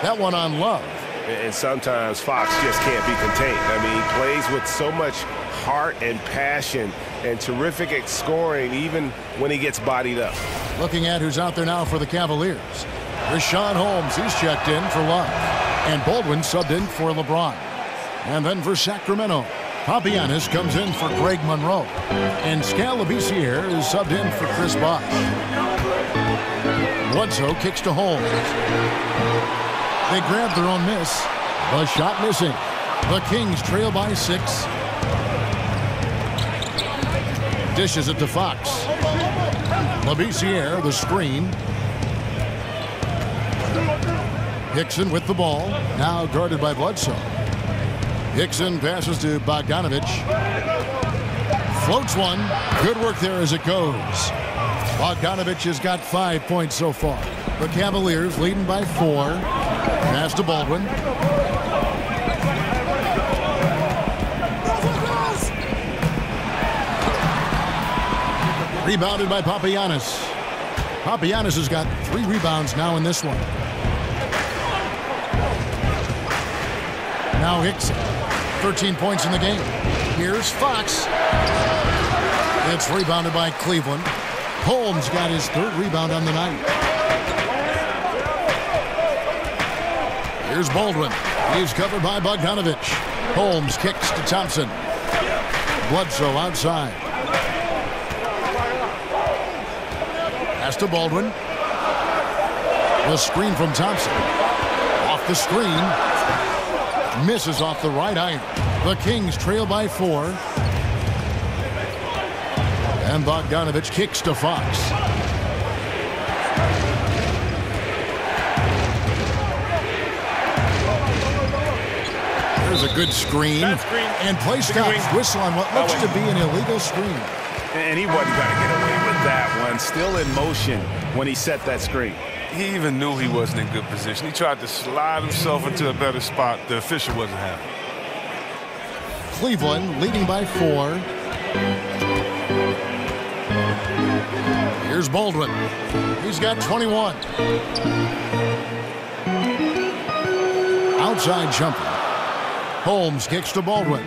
That one on Love. And sometimes Fox just can't be contained. He plays with so much heart and passion and terrific at scoring even when he gets bodied up. Looking at who's out there now for the Cavaliers. Rashawn Holmes, he's checked in for Love. And Baldwin subbed in for LeBron. And then for Sacramento, Papianis comes in for Greg Monroe. And Scalabrine is subbed in for Chris Bosh. Bledsoe kicks to Holmes. They grab their own miss. The shot missing. The Kings trail by 6. Dishes it to Fox. Labissiere, the screen. Hickson with the ball. Now guarded by Bledsoe. Hickson passes to Bogdanovich. Floats one. Good work there as it goes. Bogdanovich has got 5 points so far. The Cavaliers leading by 4. Pass to Baldwin. Rebounded by Papianis. Papianis has got 3 rebounds now in this one. Now Hickson. 13 points in the game. Here's Fox. It's rebounded by Cleveland. Holmes got his 3rd rebound on the night. Here's Baldwin. He's covered by Bogdanovich. Holmes kicks to Thompson. Bledsoe outside. Pass to Baldwin. The screen from Thompson. Off the screen. Misses off the right iron. The Kings trail by 4. And Bogdanovich kicks to Fox. There's a good screen. And play stops. Whistle on what looks to be an illegal screen. And he wasn't going to get away with that one. Still in motion when he set that screen. He even knew he wasn't in good position. He tried to slide himself into a better spot. The official wasn't happy. Cleveland leading by 4. Here's Baldwin. He's got 21. Outside jumper. Holmes kicks to Baldwin.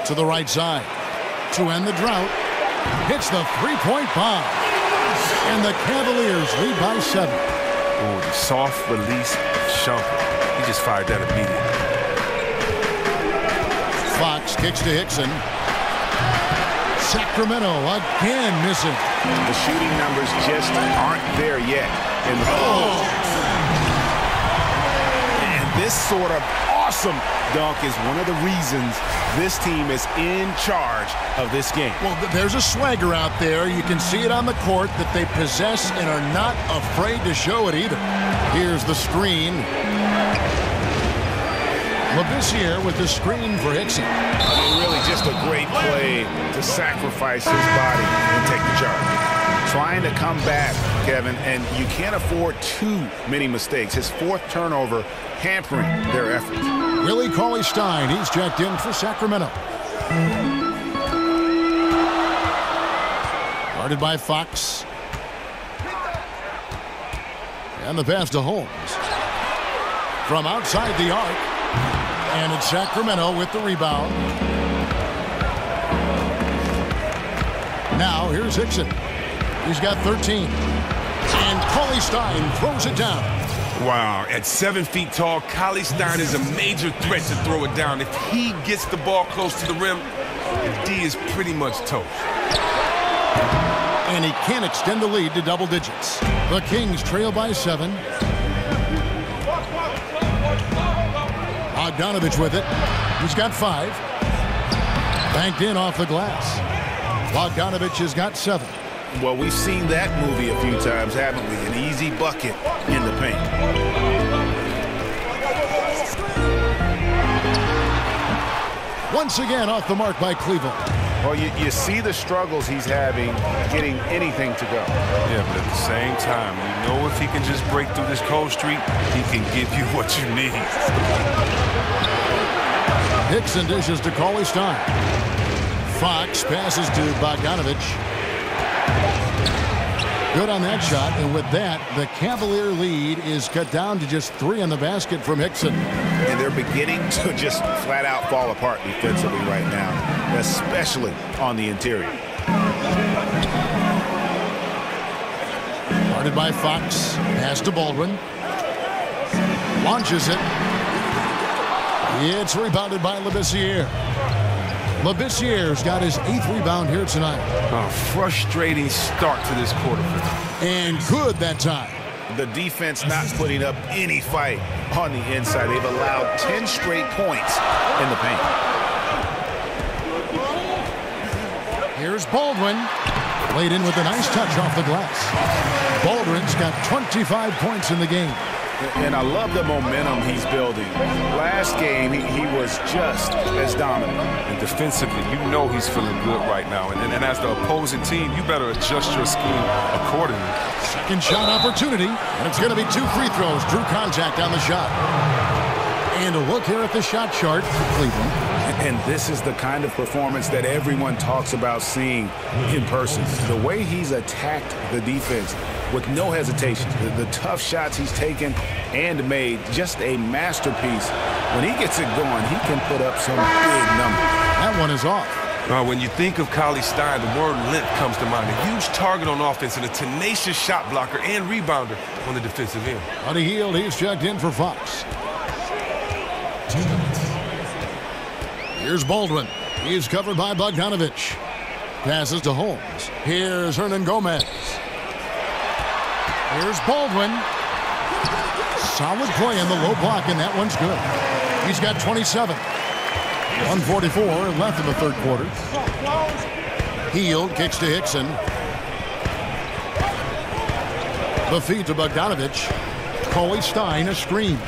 To the right side. To end the drought. Hits the three-point bomb. And the Cavaliers lead by 7. Oh, the soft release jumper. He just fired that immediately. Fox kicks to Hickson. Sacramento again missing. The shooting numbers just aren't there yet. And this sort of awesome dunk is one of the reasons this team is in charge of this game. Well, there's a swagger out there. You can see it on the court that they possess and are not afraid to show it either. Here's the screen. Labissiere with the screen for Hickson. I mean, really just a great play to sacrifice his body and take the charge. Trying to come back, Kevin, and you can't afford too many mistakes. His 4th turnover hampering their efforts. Willie Cauley-Stein, he's checked in for Sacramento. Guarded by Fox. And the pass to Holmes. From outside the arc. And it's Sacramento with the rebound. Now here's Hickson. He's got 13. And Cauley-Stein throws it down. Wow, at 7 feet tall, Cauley-Stein is a major threat to throw it down. If he gets the ball close to the rim, the D is pretty much toast. And he can extend the lead to double digits. The Kings trail by 7. Bogdanovich with it. He's got 5. Banked in off the glass. Bogdanovich has got 7. Well, we've seen that movie a few times, haven't we? An easy bucket in the paint. Once again off the mark by Cleveland. Well, you see the struggles he's having getting anything to go. Yeah, but at the same time, you know if he can just break through this cold streak, he can give you what you need. Hickson dishes to Cauley-Stein. Fox passes to Bogdanovich. Good on that shot, and with that, the Cavalier lead is cut down to just 3 in the basket from Hickson. And they're beginning to just flat out fall apart defensively right now, especially on the interior. Guarded by Fox, pass to Baldwin. Launches it. It's rebounded by Labissiere. Labissiere's got his 8th rebound here tonight. A frustrating start to this quarter for them. And good that time. The defense not putting up any fight on the inside. They've allowed 10 straight points in the paint. Here's Baldwin. Laid in with a nice touch off the glass. Baldwin's got 25 points in the game. And I love the momentum he's building. Last game, he was just as dominant. And defensively, you know he's feeling good right now. And as the opposing team, you better adjust your scheme accordingly. Second shot opportunity. And it's going to be 2 free throws. Drew contact on the shot. And a look here at the shot chart for Cleveland. And this is the kind of performance that everyone talks about seeing in person. The way he's attacked the defense with no hesitation. The tough shots he's taken and made, just a masterpiece. When he gets it going, he can put up some big numbers. That one is off. When you think of Cauley-Stein, the word length comes to mind. A huge target on offense and a tenacious shot blocker and rebounder on the defensive end. Buddy Hield, he's checked in for Fox. Here's Baldwin. He's covered by Bogdanovich. Passes to Holmes. Here's Hernan Gomez. Here's Baldwin. Solid play in the low block, and that one's good. He's got 27. 1:44 left in the third quarter. Hield kicks to Hickson. The feed to Bogdanovich. Cauley Stein a screen.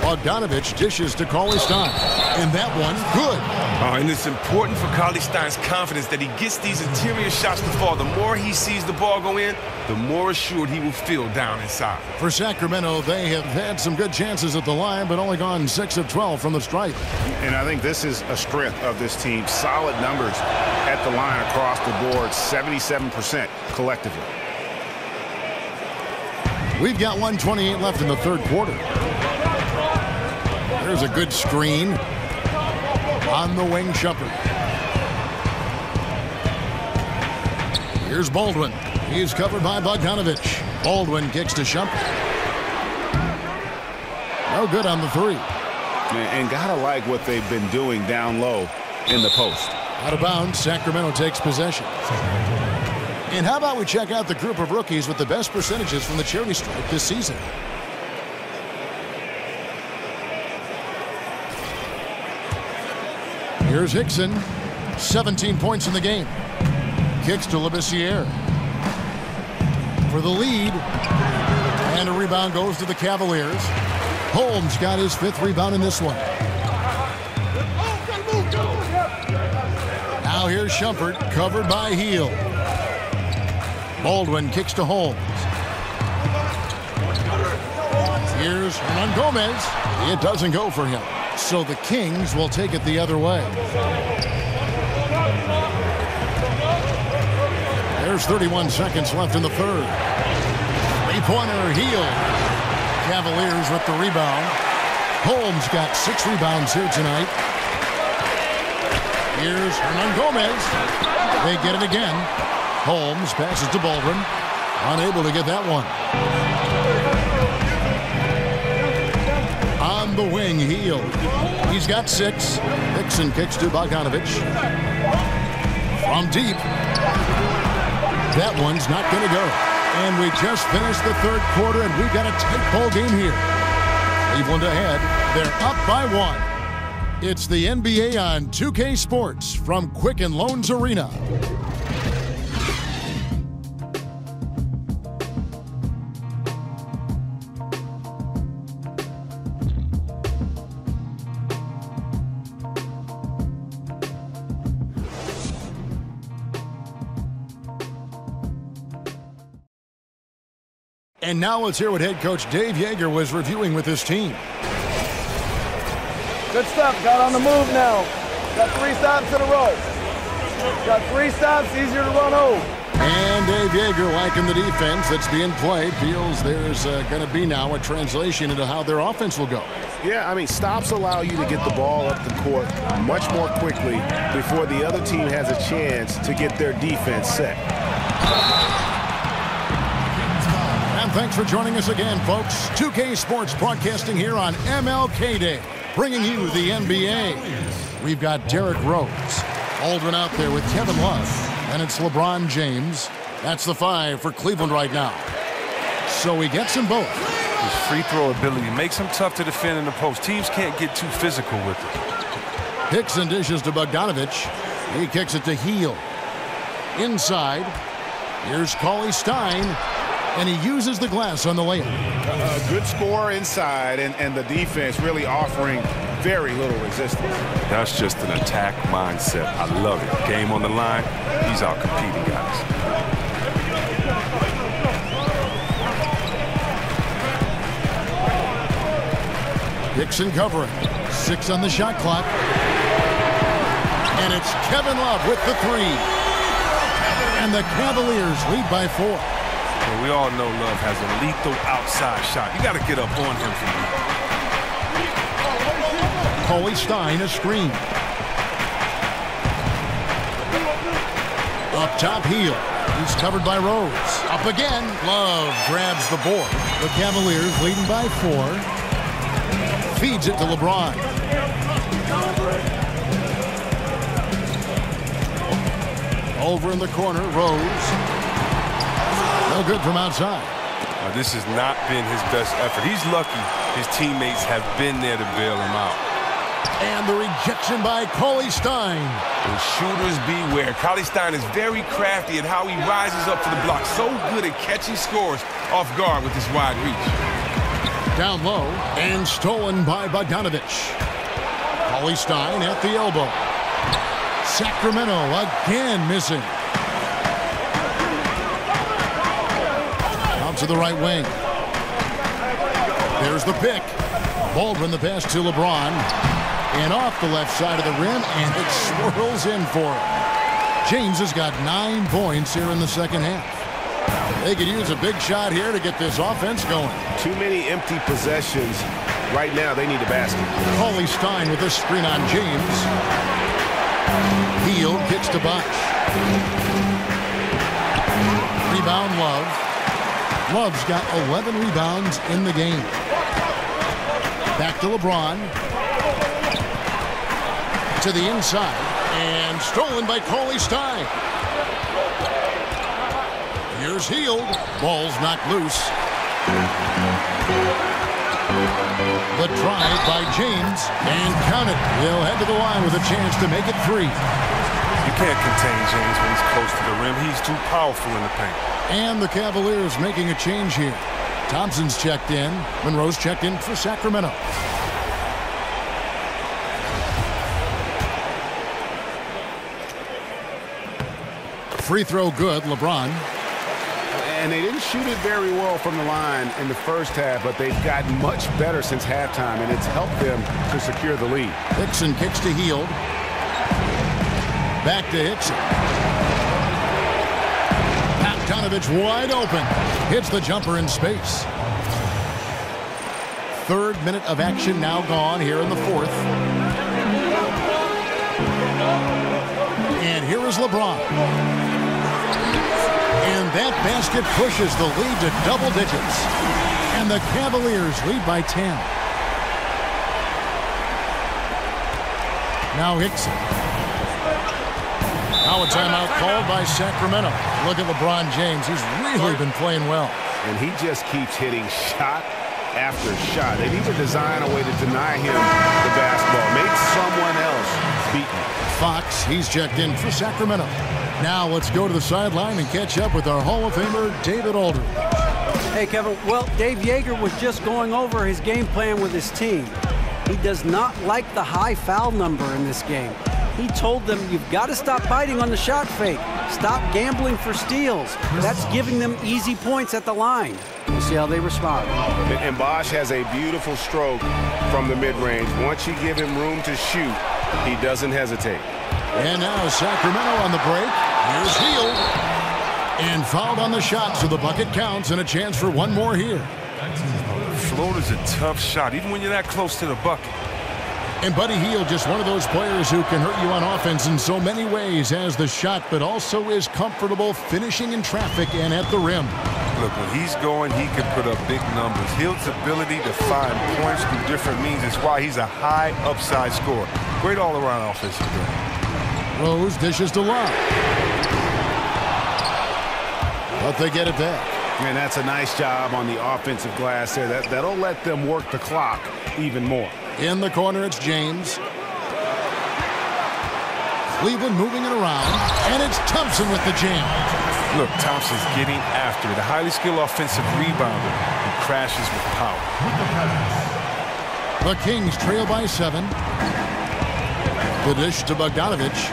Bogdanovich dishes to Cauley Stein. And that one, good. Oh, and it's important for Cauley Stein's confidence that he gets these interior shots to fall. The more he sees the ball go in, the more assured he will feel down inside. For Sacramento, they have had some good chances at the line, but only gone 6 of 12 from the stripe. And I think this is a strength of this team. Solid numbers at the line across the board, 77% collectively. We've got 1:28 left in the third quarter. There's a good screen on the wing, Shumpert. Here's Baldwin. He's covered by Bogdanovich. Baldwin kicks to Shumpert. No good on the three. And gotta like what they've been doing down low in the post. Out of bounds, Sacramento takes possession. And how about we check out the group of rookies with the best percentages from the charity stripe this season? Here's Hickson, 17 points in the game. Kicks to Labissiere for the lead. And a rebound goes to the Cavaliers. Holmes got his 5th rebound in this one. Now here's Shumpert, covered by Hield. Baldwin kicks to Holmes. Here's Hernan Gomez. It doesn't go for him. So the Kings will take it the other way. There's 31 seconds left in the third. Three-pointer, Hield. Cavaliers with the rebound. Holmes got 6 rebounds here tonight. Here's Hernan Gomez. They get it again. Holmes passes to Baldwin. Unable to get that one. On the wing, Hield. He's got 6. Hickson kicks to Bogdanovich. From deep. That one's not going to go. And we just finished the third quarter, and we've got a tight ball game here. Cleveland ahead. They're up by 1. It's the NBA on 2K Sports from Quicken Loans Arena. And now let's hear what head coach Dave Yeager was reviewing with his team. Good stuff. Got on the move now. Got 3 stops in a row. Got 3 stops, easier to run home. And Dave Yeager, liking the defense that's being played, feels there's going to be now a translation into how their offense will go. Yeah, I mean, stops allow you to get the ball up the court much more quickly before the other team has a chance to get their defense set. And thanks for joining us again, folks. 2K Sports broadcasting here on MLK Day, bringing you the NBA. We've got Derrick Rose, Aldrin out there with Kevin Love, and it's LeBron James. That's the 5 for Cleveland right now. So he gets them both. His free throw ability makes him tough to defend in the post. Teams can't get too physical with it. Hickson dishes to Bogdanovich. He kicks it to Hield. Inside, here's Cauley Stein. And he uses the glass on the layup. A good score inside, and the defense really offering very little resistance. That's just an attack mindset. I love it. Game on the line, he's out competing guys. Hickson covering. 6 on the shot clock. And it's Kevin Love with the 3. And the Cavaliers lead by 4. Well, we all know Love has a lethal outside shot. You got to get up on him from here. Cauley Stein a screen. Up top, Hield. He's covered by Rose. Up again. Love grabs the board. The Cavaliers leading by 4. Feeds it to LeBron. Over in the corner, Rose. No good from outside. This has not been his best effort. He's lucky his teammates have been there to bail him out. And the rejection by Cauley Stein. And shooters beware. Cauley Stein is very crafty at how he rises up to the block. So good at catching scores off guard with his wide reach. Down low and stolen by Bogdanovich. Cauley Stein at the elbow. Sacramento again missing. Out to the right wing. There's the pick. Baldwin the pass to LeBron. And off the left side of the rim, and it swirls in for him. James has got 9 points here in the second half. They could use a big shot here to get this offense going. Too many empty possessions. Right now, they need a basket. Cauley Stein with a screen on James. Hield kicks to Bosh. Rebound, Love. Love's got 11 rebounds in the game. Back to LeBron. To the inside. And stolen by Cauley Stein. Here's Hield. Ball's knocked loose. The drive by James. And count it. He'll head to the line with a chance to make it 3. You can't contain James when he's close to the rim. He's too powerful in the paint. And the Cavaliers making a change here. Thompson's checked in. Monroe's checked in for Sacramento. Free throw good, LeBron. And they didn't shoot it very well from the line in the first half, but they've gotten much better since halftime, and it's helped them to secure the lead. Hickson kicks to Hield. Back to Hickson. Bogdanovich wide open. Hits the jumper in space. 3rd minute of action now gone here in the 4th. And here is LeBron. And that basket pushes the lead to double digits. And the Cavaliers lead by 10. Now Hickson. Now a timeout called by Sacramento. Look at LeBron James. He's really been playing well. And he just keeps hitting shot after shot. They need to design a way to deny him the basketball. Make someone else beat him. Fox, he's checked in for Sacramento. Now let's go to the sideline and catch up with our Hall of Famer, David Aldridge. Hey, Kevin. Well, Dave Yeager was just going over his game plan with his team. He does not like the high foul number in this game. He told them, you've got to stop biting on the shot fake. Stop gambling for steals. That's giving them easy points at the line. We'll see how they respond. And Bosh has a beautiful stroke from the mid-range. Once you give him room to shoot, he doesn't hesitate. And now Sacramento on the break. Here's Hield. And fouled on the shot, so the bucket counts and a chance for one more here. Floater's a tough shot, even when you're that close to the bucket. And Buddy Hield, just one of those players who can hurt you on offense in so many ways, has the shot, but also is comfortable finishing in traffic and at the rim. Look, when he's going, he can put up big numbers. Hield's ability to find points through different means is why he's a high upside scorer. Great all-around offensive game. Rose dishes to Love. But they get it back. And that's a nice job on the offensive glass there. That'll let them work the clock even more. In the corner, it's James. Cleveland moving it around, and it's Thompson with the jam. Look, Thompson's getting after it. A highly skilled offensive rebounder who crashes with power. The Kings trail by 7. The dish to Bogdanovich.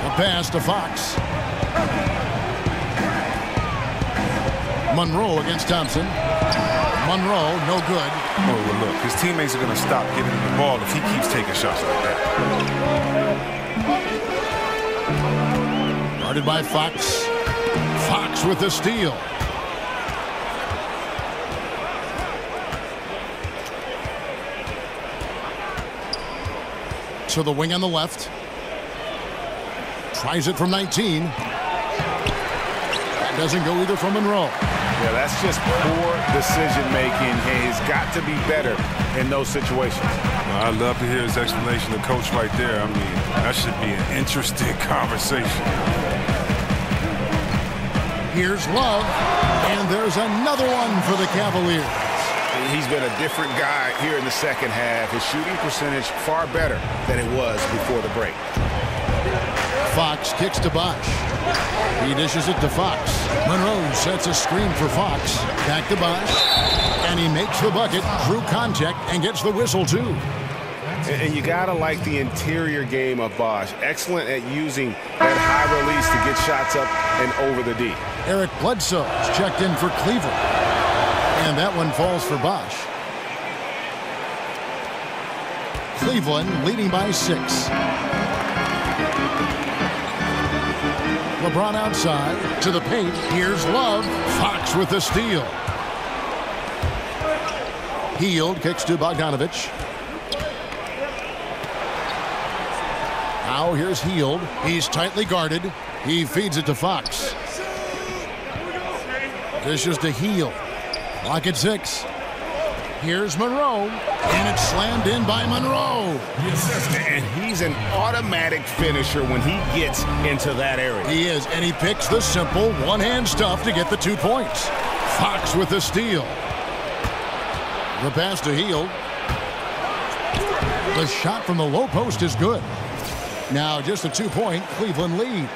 A pass to Fox. Monroe against Thompson. Monroe, no good. Oh, well, look, his teammates are going to stop giving him the ball if he keeps taking shots like that. Guarded by Fox. Fox with the steal. To the wing on the left. Tries it from 19. That doesn't go either from Monroe. Yeah, that's just poor decision-making. He's got to be better in those situations. Well, I'd love to hear his explanation of coach right there. I mean, that should be an interesting conversation. Here's Love, and there's another one for the Cavaliers. He's been a different guy here in the second half. His shooting percentage far better than it was before the break. Fox kicks to Bosch. He dishes it to Fox. Monroe sets a screen for Fox. Back to Bosch. And he makes the bucket through contact and gets the whistle, too. And you got to like the interior game of Bosch. Excellent at using that high release to get shots up and over the D. Eric Bledsoe is checked in for Cleveland. And that one falls for Bosch. Cleveland leading by 6. LeBron outside to the paint. Here's Love. Fox with the steal. Hield kicks to Bogdanovich. Now here's Hield. He's tightly guarded. He feeds it to Fox. Dishes to Hield. Lock at 6. Here's Monroe. And it's slammed in by Monroe. And he's an automatic finisher when he gets into that area. He is, and he picks the simple one-hand stuff to get the 2 points. Fox with the steal. The pass to Hield. The shot from the low post is good. Now just a 2-point Cleveland lead.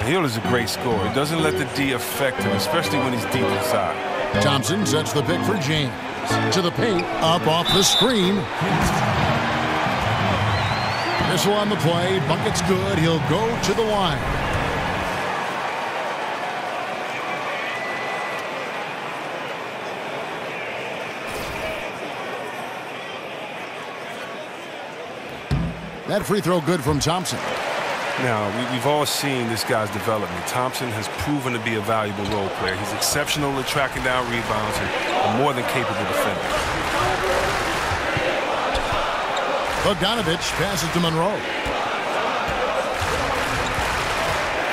Hield is a great scorer. He doesn't let the D affect him, especially when he's deep inside. Thompson sets the pick for James. To the paint, up off the screen. Missile on the play, bucket's good. He'll go to the line. That free throw good from Thompson. Now, we've all seen this guy's development. Thompson has proven to be a valuable role player. He's exceptional at tracking down rebounds and a more than capable defender. Bogdanovich passes to Monroe.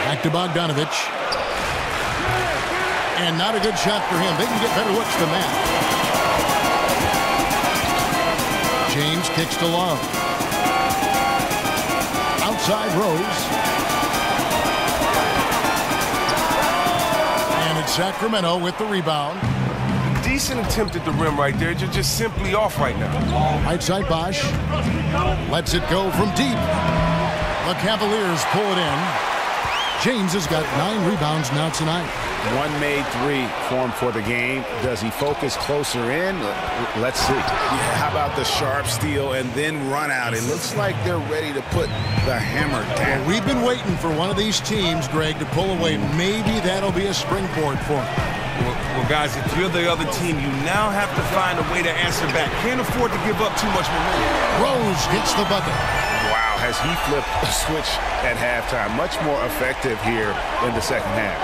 Back to Bogdanovich. And not a good shot for him. They can get better looks than that. James kicks to Love. Outside Rose. And it's Sacramento with the rebound. Decent attempt at the rim right there. You're just simply off right now. Right side Bosch. Lets it go from deep. The Cavaliers pull it in. James has got 9 rebounds now tonight. One made 3 for him for the game. Does he focus closer in? Let's see. Yeah, how about the sharp steal and then run out? It looks like they're ready to put the hammer down. Well, we've been waiting for one of these teams, Greg, to pull away. Maybe that'll be a springboard for them. Well, guys, if you're the other team, you now have to find a way to answer back. Can't afford to give up too much momentum. Rose hits the bucket. Wow, has he flipped a switch at halftime? Much more effective here in the second half.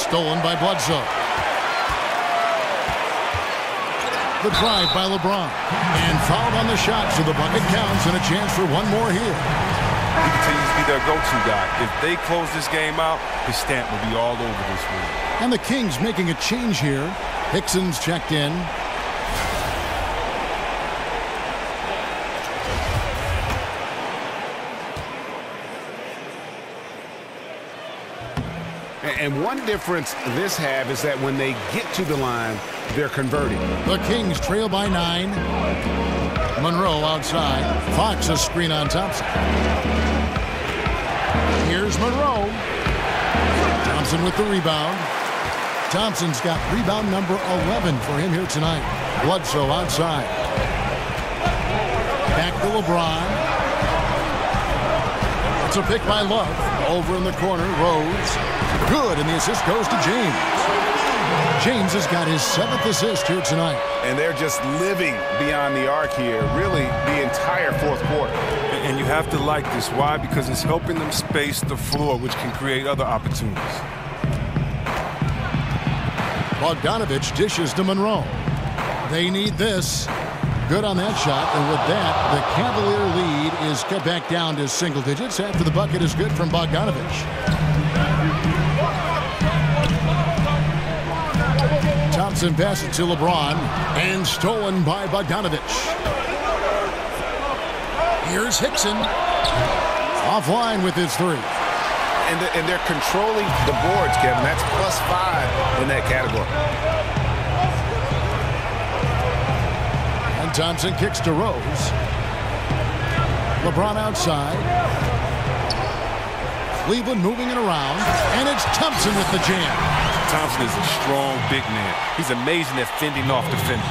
Stolen by Bledsoe. The drive by LeBron. And fouled on the shot, so the bucket counts and a chance for one more here. He continues to be their go-to guy. If they close this game out, his stamp will be all over this room. And the Kings making a change here. Hickson's checked in. And one difference this half is that when they get to the line, they're converting. The Kings trail by 9. Monroe outside. Fox a screen on Thompson. Here's Monroe. Thompson with the rebound. Thompson's got rebound number 11 for him here tonight. Bledsoe outside. Back to LeBron. It's a pick by Love. Over in the corner, Rose. Good, and the assist goes to James. James has got his 7th assist here tonight. And they're just living beyond the arc here, really the entire fourth quarter. And you have to like this. Why? Because it's helping them space the floor, which can create other opportunities. Bogdanovich dishes to Monroe. They need this. Good on that shot, and with that, the Cavalier lead is cut back down to single digits after the bucket is good from Bogdanovich. Thompson passes to LeBron and stolen by Bogdanovich. Here's Hickson. Offline with his three. And they're controlling the boards, Kevin. That's +5 in that category. And Thompson kicks to Rose. LeBron outside. Cleveland moving it around. And it's Thompson with the jam. Thompson is a strong big man. He's amazing at fending off defenders.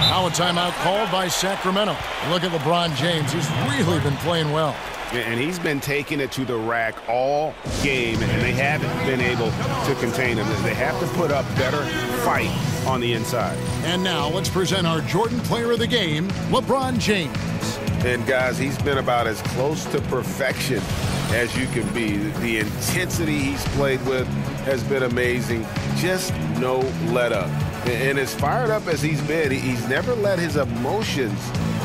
Now a timeout called by Sacramento. Look at LeBron James. He's really been playing well. And he's been taking it to the rack all game, and they haven't been able to contain him. They have to put up better fight on the inside. And now let's present our Jordan Player of the Game, LeBron James. And guys, he's been about as close to perfection as you can be. The intensity he's played with has been amazing. Just no let up. And as fired up as he's been, he's never let his emotions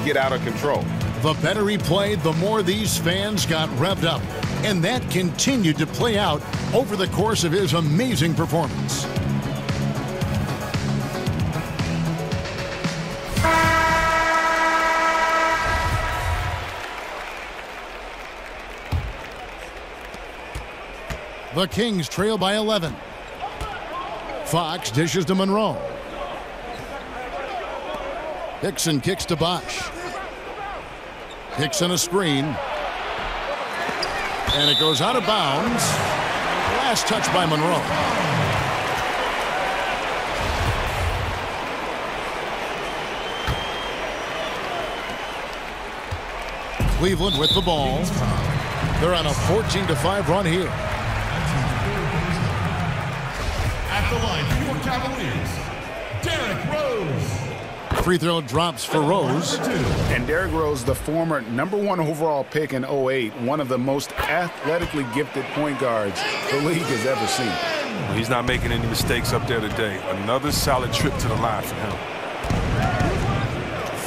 get out of control. The better he played, the more these fans got revved up. And that continued to play out over the course of his amazing performance. The Kings trail by 11. Fox dishes to Monroe. Hickson kicks to Bosch. Hickson a screen. And it goes out of bounds. Last touch by Monroe. Cleveland with the ball. They're on a 14-5 run here. At the line for your Cavaliers, Derrick Rose. Free throw drops for Rose. And Derrick Rose, the former #1 overall pick in 2008, one of the most athletically gifted point guards the league has ever seen. Well, he's not making any mistakes up there today. Another solid trip to the line for him.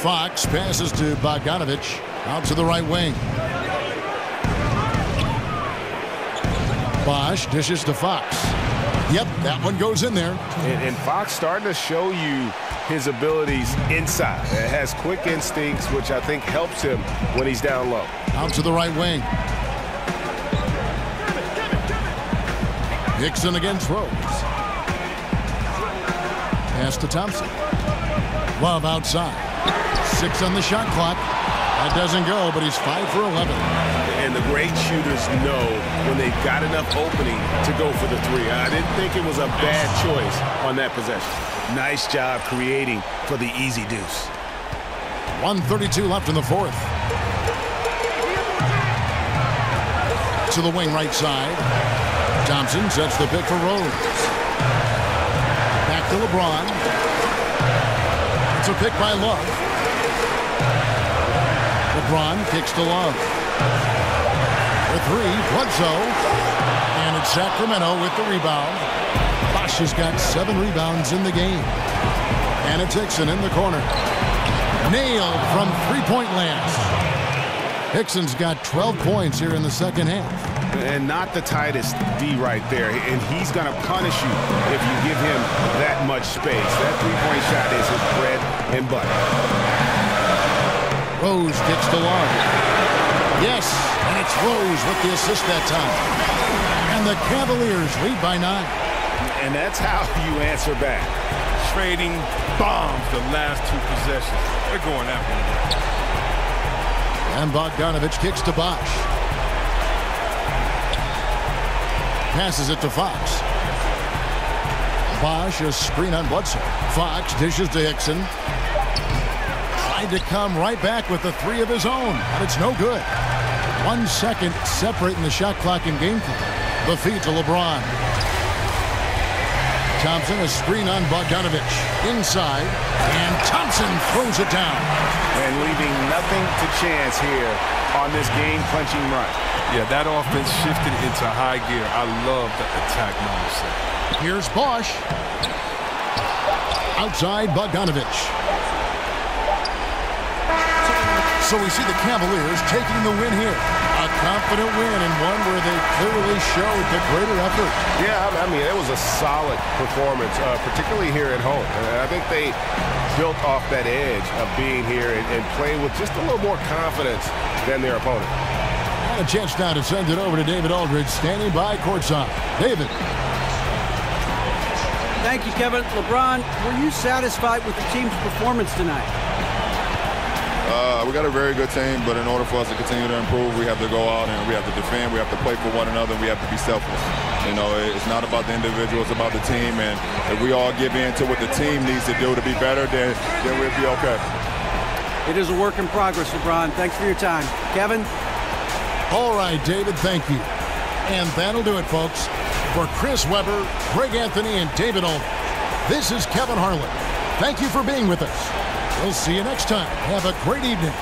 Fox passes to Bogdanovich out to the right wing. Bosch dishes to Fox. Yep, that one goes in there. And Fox starting to show you his abilities inside. It has quick instincts, which I think helps him when he's down low. Out to the right wing. Hickson against Rose. Pass to Thompson. Love outside. 6 on the shot clock. That doesn't go, but he's 5 for 11. And the great shooters know when they've got enough opening to go for the three. I didn't think it was a bad choice on that possession. Nice job creating for the easy deuce. 1:32 left in the fourth. To the wing right side. Thompson sets the pick for Rose. Back to LeBron. It's a pick by Love. LeBron kicks to Love. For three, Bledsoe. And it's Sacramento with the rebound. Bosch has got 7 rebounds in the game. And it's Hickson in the corner. Nailed from three-point land. Hickson's got 12 points here in the second half. And not the tightest D right there. And he's going to punish you if you give him that much space. That three-point shot is his bread and butter. Rose kicks to Love. Yes, and it's Rose with the assist that time. And the Cavaliers lead by 9. And that's how you answer back. Trading bombs the last 2 possessions. They're going after him. And Bogdanovich kicks to Bosch. Passes it to Fox. Bosch a screen on Bledsoe. Fox dishes to Hickson. Tried to come right back with the 3 of his own, but it's no good. 1 second separating the shot clock and game clock. The feed to LeBron. Thompson a screen on Bogdanovich. Inside, and Thompson throws it down. And leaving nothing to chance here on this game-punching run. Yeah, that offense shifted into high gear. I love the attack mindset. Here's Bosch. Outside Bogdanovich. So we see the Cavaliers taking the win here. A confident win and one where they clearly showed the greater effort. Yeah, I mean, it was a solid performance, particularly here at home. And I think they built off that edge of being here and playing with just a little more confidence than their opponent. And a chance now to send it over to David Aldridge, standing by courtside. David. Thank you, Kevin. LeBron, were you satisfied with the team's performance tonight? We got a very good team, but in order for us to continue to improve, we have to go out and we have to defend, we have to play for one another, and we have to be selfless. You know, it's not about the individual, it's about the team, and if we all give in to what the team needs to do to be better, then we'll be okay. It is a work in progress, LeBron. Thanks for your time. Kevin? All right, David, thank you. And that'll do it, folks. For Chris Webber, Greg Anthony, and David Aldridge, this is Kevin Harlan. Thank you for being with us. We'll see you next time. Have a great evening.